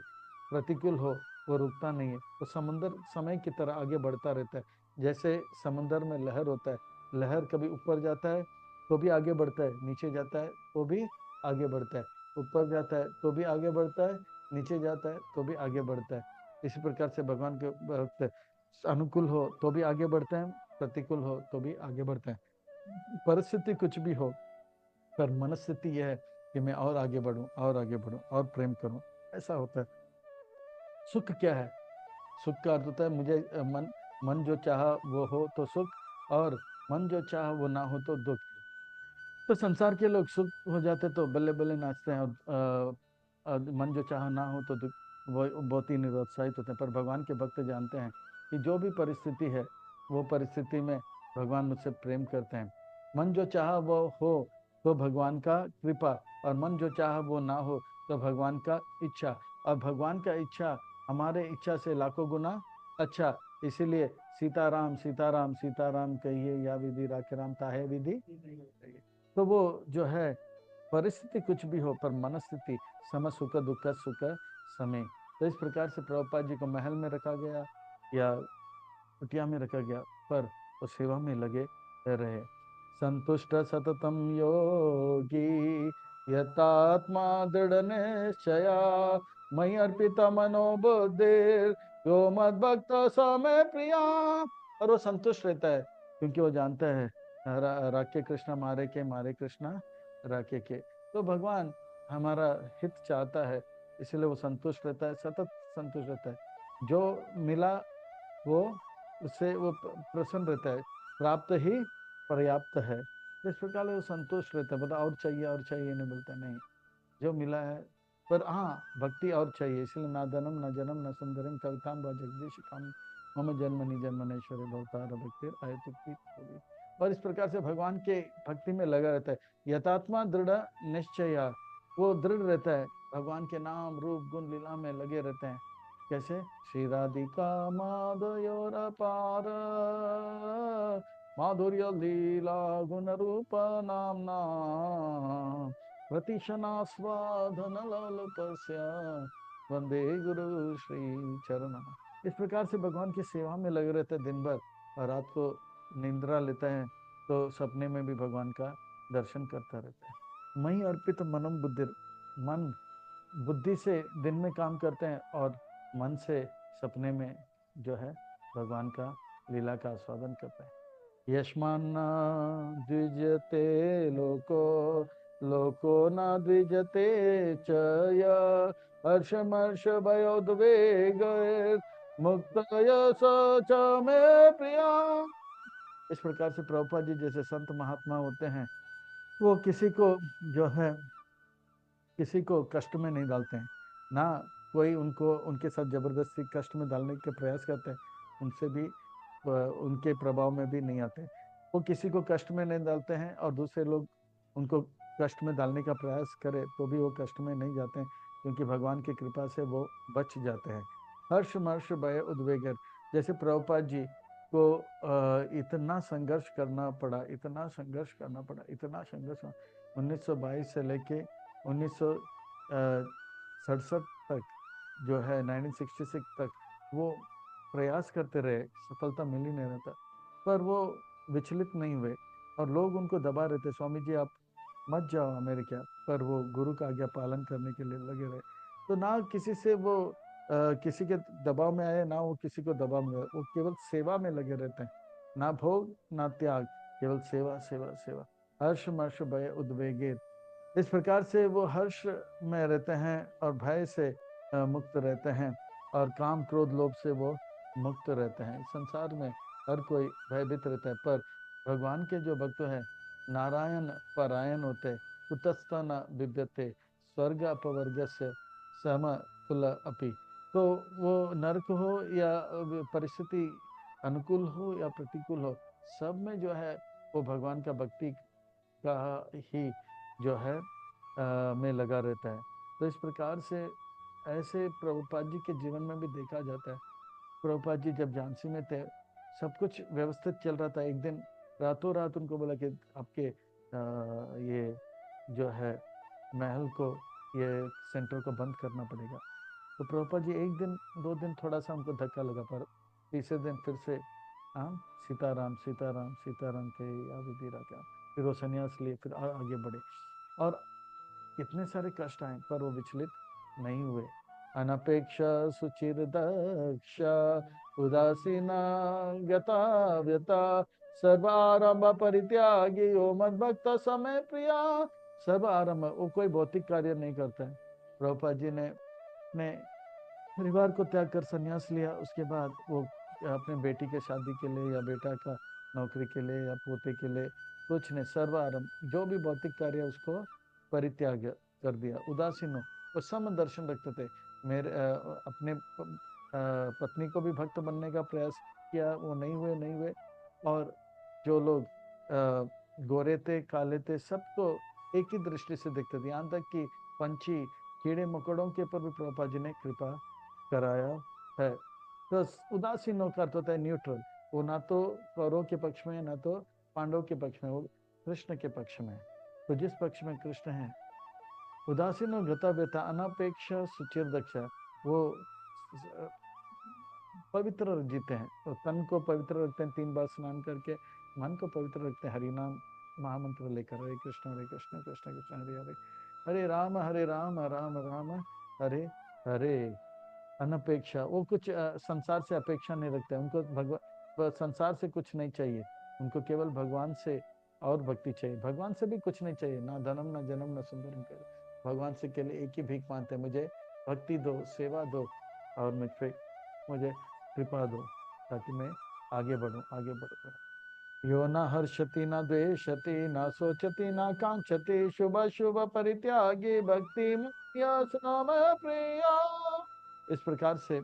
प्रतिकूल हो, वो रुकता नहीं है, वो समंदर समय की तरह आगे बढ़ता रहता है। जैसे समंदर में लहर होता है, लहर कभी ऊपर जाता है तो भी आगे बढ़ता है, नीचे जाता है तो भी आगे बढ़ता है, ऊपर जाता है तो भी आगे बढ़ता है, नीचे जाता है तो भी आगे बढ़ता है। इसी प्रकार से भगवान के भक्त अनुकूल हो तो भी आगे बढ़ते हैं, प्रतिकूल हो तो भी आगे बढ़ते हैं। परिस्थिति कुछ भी हो, पर मनस्थिति यह है कि मैं और आगे बढ़ूं, और आगे बढ़ूं, और प्रेम करूं, ऐसा होता है। सुख क्या है? सुख का अर्थ होता है मुझे मन मन जो चाहा वो हो तो सुख, और मन जो चाहा वो ना हो तो दुख। तो संसार के लोग सुख हो जाते तो बल्ले बल्ले नाचते हैं, और मन जो चाहा ना हो तो दुख। वो बहुत ही निरुत्साहित होते हैं। पर भगवान के भक्त जानते हैं कि जो भी परिस्थिति है, वो परिस्थिति में भगवान मुझसे प्रेम करते हैं। मन जो चाहा वो हो तो भगवान का कृपा, और मन जो चाहा वो ना हो तो भगवान का इच्छा। और भगवान का इच्छा हमारे इच्छा से लाखों गुना अच्छा। इसीलिए सीताराम सीताराम सीताराम कहिए, या विधि राखे राम ताहे विधि। तो वो जो है परिस्थिति कुछ भी हो, पर मनस्थिति सम सुख दुख सुख समय। तो इस प्रकार से प्रभुपाद जी को महल में रखा गया या कुटिया में रखा गया, पर वो सेवा में लगे रहे। संतुष्ट सततम योगी यतात्मा दृढ़ निश्चया मयि अर्पित मनोबुद्धि यो मद भक्त समय प्रिया। और वो संतुष्ट रहता है क्योंकि वो जानता है राके कृष्णा मारे कृष्णा राके के। तो भगवान हमारा हित चाहता है, इसलिए वो संतुष्ट रहता है, सतत संतुष्ट रहता है। जो मिला वो उससे वो प्रसन्न रहता है, प्राप्त ही पर्याप्त है। इस प्रकार वो संतुष्ट रहता है, और चाहिए नहीं बोलता, नहीं जो मिला है। पर हाँ, भक्ति और चाहिए, इसलिए ना धनम ना जन्म न सुंदरम कविताम व जगदीश काम मम जन्मनि जन्मनेश्वरी भवतार भक्ति आय तुक्ति होगी। और इस प्रकार से भगवान के भक्ति में लगा रहता है। यथात्मा दृढ़ निश्चय, वो दृढ़ रहता है, भगवान के नाम रूप गुण लीला में लगे रहते हैं। कैसे? श्री राधिका माधुर्योर पार माधुर्य लीला गुण रूप नामना प्रतिशनास्वादन लोलुपस्य वंदे गुरु श्री चरण। इस प्रकार से भगवान की सेवा में लगे रहते हैं दिन भर, और रात को निंद्रा लेते हैं तो सपने में भी भगवान का दर्शन करता रहता है। मई अर्पित मनम बुद्धि, मन बुद्धि से दिन में काम करते हैं और मन से सपने में जो है भगवान का लीला का आस्वादन करते हैं। यशमान द्विजते लोको लोको न द्विजते च हर्षमर्ष भयोद्वेग मुक्त च मे प्रिया। इस प्रकार से प्रभुपाद जी जैसे संत महात्मा होते हैं, वो किसी को जो है किसी को कष्ट में नहीं डालते हैं, ना कोई उनको उनके साथ जबरदस्ती कष्ट में डालने के प्रयास करते हैं, उनसे भी उनके प्रभाव में भी नहीं आते। वो किसी को कष्ट में नहीं डालते हैं, और दूसरे लोग उनको कष्ट में डालने का प्रयास करे तो भी वो कष्ट में नहीं जाते हैं, क्योंकि भगवान की कृपा से वो बच जाते हैं। हर्ष मर्ष भय उद्वेगर, जैसे प्रभुपाद जी को इतना संघर्ष करना पड़ा, इतना संघर्ष करना पड़ा, इतना संघर्ष 1922 से लेके 1967 तक जो है 1966 तक वो प्रयास करते रहे, सफलता मिल ही नहीं रहता, पर वो विचलित नहीं हुए। और लोग उनको दबा रहे थे, स्वामी जी आप मत जाओ अमेरिका, पर वो गुरु का आज्ञा पालन करने के लिए लगे रहे। तो ना किसी से वो किसी के दबाव में आए, ना वो किसी को दबाव में आए, वो केवल सेवा में लगे रहते हैं, ना भोग ना त्याग, केवल सेवा सेवा सेवा। हर्ष मर्ष भय उद्वेगे, इस प्रकार से वो हर्ष में रहते हैं और भय से मुक्त रहते हैं, और काम क्रोध लोभ से वो मुक्त रहते हैं। इस संसार में हर कोई भयभीत रहता है, पर भगवान के जो भक्त हैं नारायण परायण होते, कुतस्थ न बिभ्यते स्वर्ग अपवर्ग से सम कुल अपि। तो वो नरक हो या परिस्थिति अनुकूल हो या प्रतिकूल हो, सब में जो है वो भगवान का भक्ति का ही जो है में लगा रहता है। तो इस प्रकार से ऐसे प्रभुपाद जी के जीवन में भी देखा जाता है। प्रभुपाद जी जब झांसी में थे, सब कुछ व्यवस्थित चल रहा था। एक दिन रातों रात उनको बोला कि आपके ये जो है महल को, ये सेंटर को बंद करना पड़ेगा। तो प्रभुपाद जी एक दिन दो दिन थोड़ा सा हमको धक्का लगा, पर तीसरे दिन फिर से हम सीताराम सीताराम सीताराम के या विधि राखा, फिर वो संन्यास लिए, फिर आगे बढ़े। और इतने सारे कष्ट आए पर वो विचलित नहीं हुए। अनपेक्ष सुचिर दक्ष उदासीना गता व्यता सर्व आरंभ परित्यागी ओ मद भक्त समय प्रिया। सर्व आरंभ, वो कोई भौतिक कार्य नहीं करता है। प्रभुपाद जी ने अपने परिवार को त्याग कर संन्यास लिया, उसके बाद वो अपने बेटी के शादी के लिए या बेटा का नौकरी के लिए या पोते के लिए कुछ नहीं, सर्व आरंभ जो भी भौतिक कार्य उसको परित्याग कर दिया। उदासीन हो, वो सम दर्शन रखते थे, मेरे अपने पत्नी को भी भक्त बनने का प्रयास किया, वो नहीं हुए। और जो लोग गोरे थे काले थे सबको एक ही दृष्टि से देखते थे, यहाँ तक कि पंछी कीड़े मकोड़ों के ऊपर भी प्रभुपाद जी ने कृपा कराया है। तो उदासीन का अर्थ होता है न्यूट्रल, वो ना तो कौरवों के पक्ष में है ना तो पांडवों के पक्ष में, वो कृष्ण के पक्ष में है। तो जिस पक्ष में कृष्ण है, उदासीन और गता व्यथा अनपेक्ष सुचिर दक्षा, वो पवित्र जीते हैं। तो तन को पवित्र रखते हैं 3 बार स्नान करके, मन को पवित्र रखते हैं हरिनाम महामंत्र लेकर, हरे कृष्ण कृष्ण कृष्ण हरे हरे, हरे राम राम राम हरे हरे। अनपेक्षा, वो कुछ संसार से अपेक्षा नहीं रखते, उनको भगवान संसार से कुछ नहीं चाहिए, उनको केवल भगवान से और भक्ति चाहिए। भगवान से भी कुछ नहीं चाहिए, ना धनम ना जन्म ना सुंदर, भगवान से के लिए एक ही भीख मांगते हैं, मुझे भक्ति दो, सेवा दो, और मुझ पे मुझे कृपा दो, ताकि मैं आगे बढ़ूं, आगे बढ़ूं। यो न हर्षति न द्वेषति न सोचति न कांक्षति, शुभ शुभ परित्यागी भक्ति प्रिया। इस प्रकार से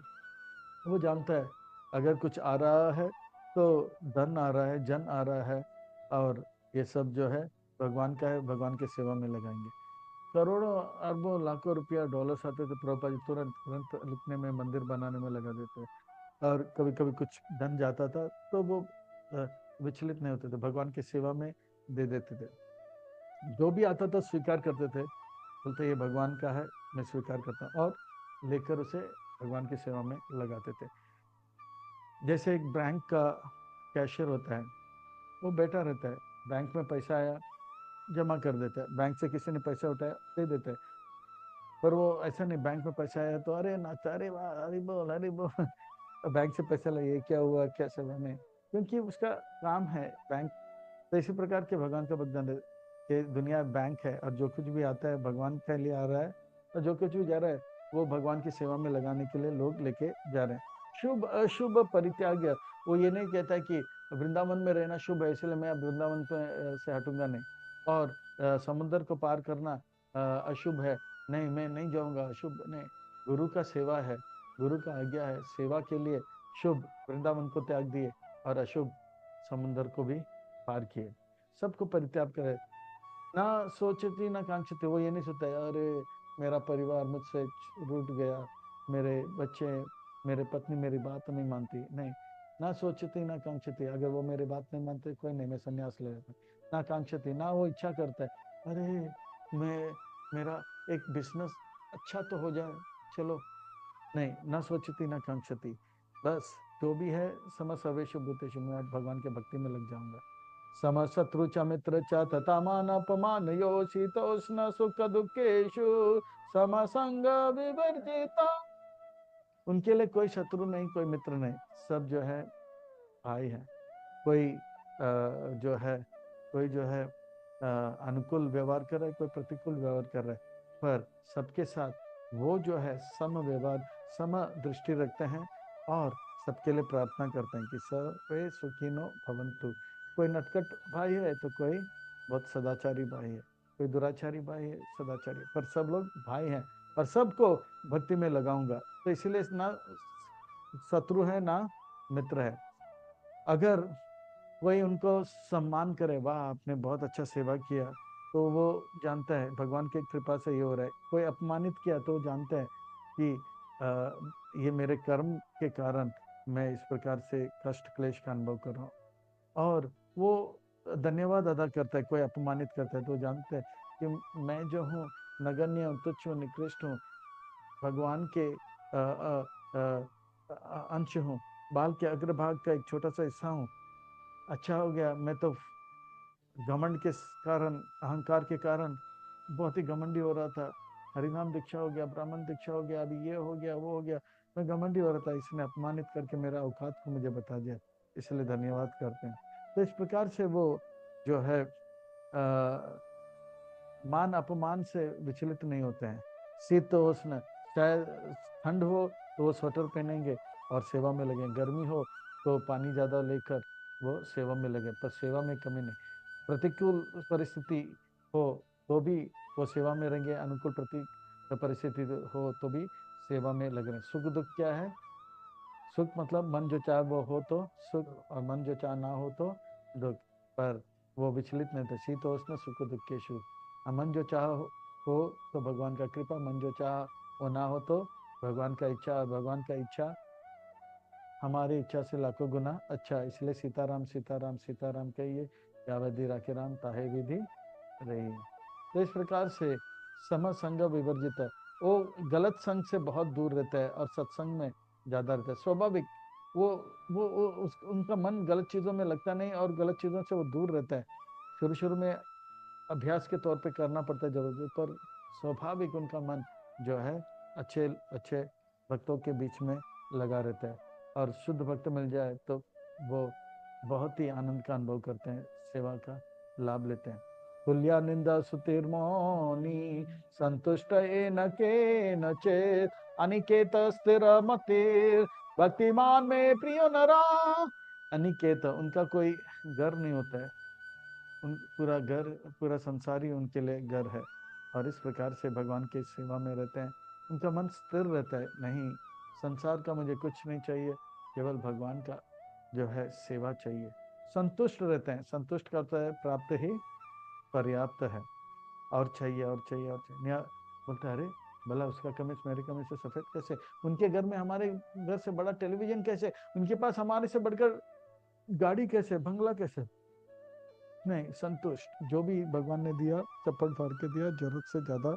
वो जानता है, अगर कुछ आ रहा है तो धन आ रहा है, जन आ रहा है, और ये सब जो है भगवान का है, भगवान के सेवा में लगाएंगे। करोड़ों अरबों लाखों रुपया डॉलर्स आते थे, प्रभुपाद जी तुरंत ग्रंथ लिखने में, मंदिर बनाने में लगा देते। और कभी कभी कुछ धन जाता था तो वो विचलित नहीं होते थे, भगवान की सेवा में दे देते थे। जो भी आता था स्वीकार करते थे, बोलते ये भगवान का है, मैं स्वीकार करता हूँ, और लेकर उसे भगवान की सेवा में लगाते थे। जैसे एक बैंक का कैशियर होता है, वो बैठा रहता है, बैंक में पैसा आया जमा कर देता है, बैंक से किसी ने पैसा उठाया दे देता है। पर वो ऐसा नहीं, बैंक में पैसा आया तो अरे नाचा, अरे वाह, हरी बोल हरी बोल। बैंक से पैसा लिए, क्या हुआ क्या चला, नहीं, क्योंकि उसका काम है बैंक। तो इसी प्रकार के भगवान का भगवान है कि दुनिया बैंक है, और जो कुछ भी आता है भगवान के लिए आ रहा है, और जो कुछ भी जा रहा है वो भगवान की सेवा में लगाने के लिए लोग लेके जा रहे हैं। शुभ अशुभ परित्याग, वो ये नहीं कहता है कि वृंदावन में रहना शुभ है इसलिए मैं अब वृंदावन से हटूंगा, नहीं। और समुद्र को पार करना अशुभ है, नहीं मैं नहीं जाऊंगा, अशुभ नहीं। गुरु का सेवा है, गुरु का आज्ञा है, सेवा के लिए शुभ वृंदावन को त्याग दिए, और अशुभ समुद्र को भी पार किए, सबको परित्याग करे। ना सोचती ना कांक्षती, वो ये नहीं सोचता अरे मेरा परिवार मुझसे रूठ गया, मेरे बच्चे, मेरे पत्नी मेरी बात नहीं मानती, नहीं। ना सोचती ना कांक्षती, अगर वो मेरी बात नहीं मानते कोई नहीं, मैं संन्यास ले लेता। ना कांक्षती, ना वो इच्छा करता है अरे मैं मेरा एक बिजनेस अच्छा तो हो जाए, चलो, नहीं। ना सोचती ना कांक्षती, बस जो भी है सम सर्वेश भूतेषु, मैं भगवान के भक्ति में लग जाऊंगा। सम शत्रु च मित्र च तथा मान अपमान यो शीतोष्ण सुख दुखेशु सम संग विवर्जिता। उनके लिए कोई शत्रु नहीं, कोई मित्र नहीं, सब जो है भाई है। कोई जो है, कोई जो है अनुकूल व्यवहार कर रहा है, कोई प्रतिकूल व्यवहार कर रहा है, पर सबके साथ वो जो है सम व्यवहार, सम दृष्टि रखते हैं, और सबके लिए प्रार्थना करते हैं कि सर्वे सुखिनो भवन्तु। कोई नटखट भाई है तो कोई बहुत सदाचारी भाई है, कोई दुराचारी भाई है, सदाचारी, पर सब लोग भाई हैं, और सबको भक्ति में लगाऊंगा। तो इसीलिए ना शत्रु है ना मित्र है। अगर कोई उनको सम्मान करे, वाह आपने बहुत अच्छा सेवा किया, तो वो जानता है भगवान की कृपा से ये हो रहा है। कोई अपमानित किया तो वो जानता है कि ये मेरे कर्म के कारण मैं इस प्रकार से कष्ट क्लेश का अनुभव कर रहा हूँ, और वो धन्यवाद अदा करता है। कोई अपमानित करता है तो जानते हैं कि मैं जो हूँ नगण्य हूँ, तुच्छ हूँ, निकृष्ट हूँ, भगवान के अंश हूँ, बाल के अग्रभाग का एक छोटा सा हिस्सा हूँ। अच्छा हो गया, मैं तो घमंड के कारण, अहंकार के कारण बहुत ही घमंडी हो रहा था, हरिनाम दीक्षा हो गया, ब्राह्मण दीक्षा हो गया, अभी ये हो गया वो हो गया, मैं घमंडी हो रहा था, इसने अपमानित करके मेरा औकात को मुझे बता दिया, इसलिए धन्यवाद करते हैं। तो इस प्रकार से वो जो है मान अपमान से विचलित नहीं होते हैं। शीतोष्ण, चाहे ठंड हो तो वो स्वेटर पहनेंगे और सेवा में लगे, गर्मी हो तो पानी ज्यादा लेकर वो सेवा में लगे, पर सेवा में कमी नहीं। प्रतिकूल परिस्थिति हो तो भी वो सेवा में रहेंगे, अनुकूल प्रति परिस्थिति हो तो भी सेवा में लग रहे हैं। सुख दुख क्या है? सुख मतलब मन जो चाहे वो हो तो सुख, और मन जो चाहे ना हो तो दुख। पर वो विचलित नहीं थे। शीतोष्ण सुख दुखेशु। मन जो चाह हो तो भगवान का कृपा, मन जो चाह वो ना हो तो भगवान का इच्छा, और भगवान का इच्छा हमारी इच्छा से लाखों गुना अच्छा। इसलिए सीताराम सीताराम सीताराम कहिए, या विधि राखे राम ताहे विधि रही। तो इस प्रकार से सम संग विवर्जित, वो गलत संग से बहुत दूर रहता है और सत्संग में ज्यादा रहता है। स्वाभाविक उनका मन गलत चीजों में लगता नहीं, और गलत चीजों से वो दूर रहता है। शुरू शुरू में अभ्यास के तौर पे करना पड़ता है जबरदस्ती, पर स्वाभाविक उनका मन जो है अच्छे अच्छे भक्तों के बीच में लगा रहता है। और शुद्ध भक्त मिल जाए तो वो बहुत ही आनंद का अनुभव करते हैं, सेवा का लाभ लेते हैं। तुल्या निंदा सुतिर्मौनी संतुष्ट न के न चेत अनिकेत स्थिर मतिर भक्तिमान में प्रियो नरा। अनिकेत उनका कोई घर नहीं होता है, उन पूरा घर, पूरा संसार ही उनके लिए घर है। और इस प्रकार से भगवान की सेवा में रहते हैं। उनका मन स्थिर रहता है, नहीं संसार का मुझे कुछ नहीं चाहिए, केवल भगवान का जो है सेवा चाहिए। संतुष्ट रहते हैं, संतुष्ट करता है प्राप्त ही पर्याप्त है, और चाहिए और चाहिए और चाहिए। बोलता है अरे भला उसका कमीज मेरे कमीज से सफेद कैसे, उनके घर में हमारे घर से बड़ा टेलीविजन कैसे, उनके पास हमारे से बढ़कर गाड़ी कैसे, बंगला कैसे। नहीं, संतुष्ट। जो भी भगवान ने दिया चप्पल फाड़ के दिया, जरूरत से ज्यादा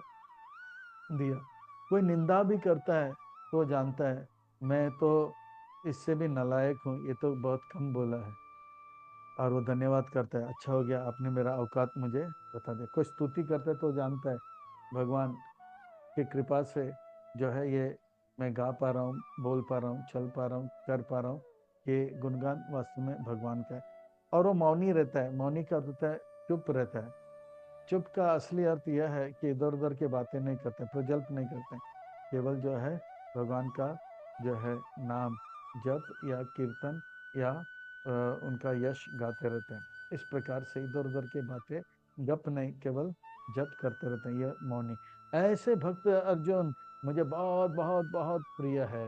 दिया। कोई निंदा भी करता है तो जानता है मैं तो इससे भी नालायक हूँ, ये तो बहुत कम बोला है, और वो धन्यवाद करता है, अच्छा हो गया आपने मेरा औकात मुझे बता दिया। कोई स्तुति करता है तो जानता है भगवान की कृपा से जो है ये मैं गा पा रहा हूँ, बोल पा रहा हूँ, चल पा रहा हूँ, कर पा रहा हूँ, ये गुणगान वास्तव में भगवान का है। और वो मौनी रहता है। मौनी का अर्थ होता है चुप रहता है। चुप का असली अर्थ यह है कि इधर उधर की बातें नहीं करते, प्रजल्प नहीं करते, केवल जो है भगवान का जो है नाम जप या कीर्तन या उनका यश गाते रहते हैं। इस प्रकार से इधर उधर की बातें गप नहीं, केवल जप करते रहते हैं, यह मौनी। ऐसे भक्त अर्जुन मुझे बहुत बहुत बहुत प्रिय है।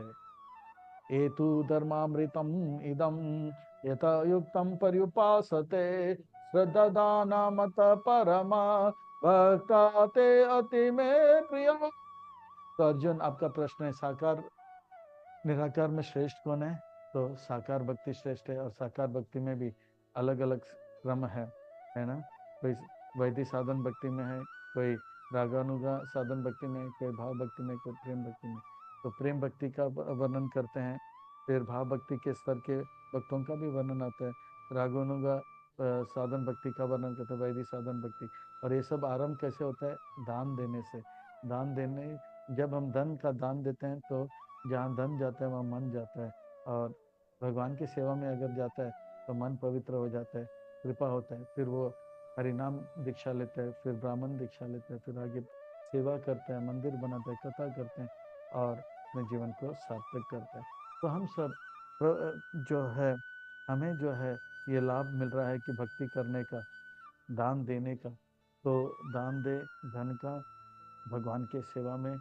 एतु धर्मामृतम इदम यथा युक्तम पर्युपासते श्रद्धा मत परमा भक्ता ते अति में प्रिय। तो अर्जुन आपका प्रश्न है साकार निराकार में श्रेष्ठ कौन है? तो साकार भक्ति श्रेष्ठ है, और साकार भक्ति में भी अलग अलग क्रम है ना। कोई वैदिक साधन भक्ति में है, कोई रागानुगा साधन भक्ति में, कोई भाव भक्ति में, कोई प्रेम भक्ति में। तो प्रेम भक्ति का वर्णन करते हैं, फिर भाव भक्ति के स्तर के भक्तों का भी वर्णन आता है, रागानुगा साधन भक्ति का वर्णन करते हैं, वैदिक साधन भक्ति। और ये सब आरंभ कैसे होता है? दान देने से। दान देने, जब हम धन का दान देते हैं तो जहाँ धन जाता है वहाँ मन जाता है, और भगवान की सेवा में अगर जाता है तो मन पवित्र हो जाता है, कृपा होता है। फिर वो हरिनाम दीक्षा लेता है, फिर ब्राह्मण दीक्षा लेता है, फिर आगे सेवा करता है, मंदिर बनाता है, कथा करते हैं, और अपने जीवन को सार्थक करता है। तो हम सब जो है, हमें जो है ये लाभ मिल रहा है कि भक्ति करने का, दान देने का। तो दान दे धन का भगवान के सेवा में,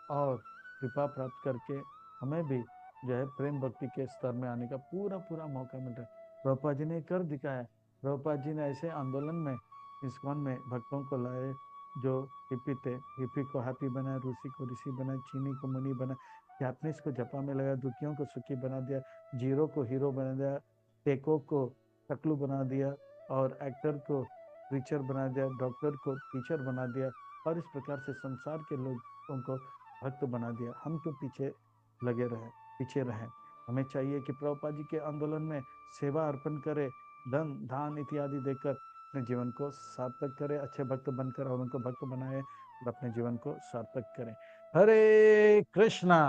और कृपा प्राप्त करके हमें भी जो है प्रेम भक्ति के स्तर में आने का पूरा पूरा मौका मिल रहा है। प्रभुपाद जी ने कर दिखाया। प्रभुपाद जी ने ऐसे आंदोलन में, इस्कॉन में भक्तों को लाए जो हिप्पी थे, हिप्पी को हैप्पी बनाया, रूसी को ऋषि बनाया, चीनी को मुनि बनाया, हैप्पीनेस को जपा में लगा, दुखियों को सुखी बना दिया, जीरो को हीरो बना दिया, टेको को टकलू बना दिया, और एक्टर को प्रीचर बना दिया, डॉक्टर को टीचर बना दिया, और इस प्रकार से संसार के लोगों को भक्त बना दिया। हम क्यों पीछे लगे रहे, पीछे रहे? हमें चाहिए कि प्रभुपाद जी के आंदोलन में सेवा अर्पण करे, धन दान इत्यादि देकर अपने जीवन को सार्थक करे, अच्छे भक्त बनकर और उनको भक्त बनाए और अपने जीवन को सार्थक करें। हरे कृष्णा।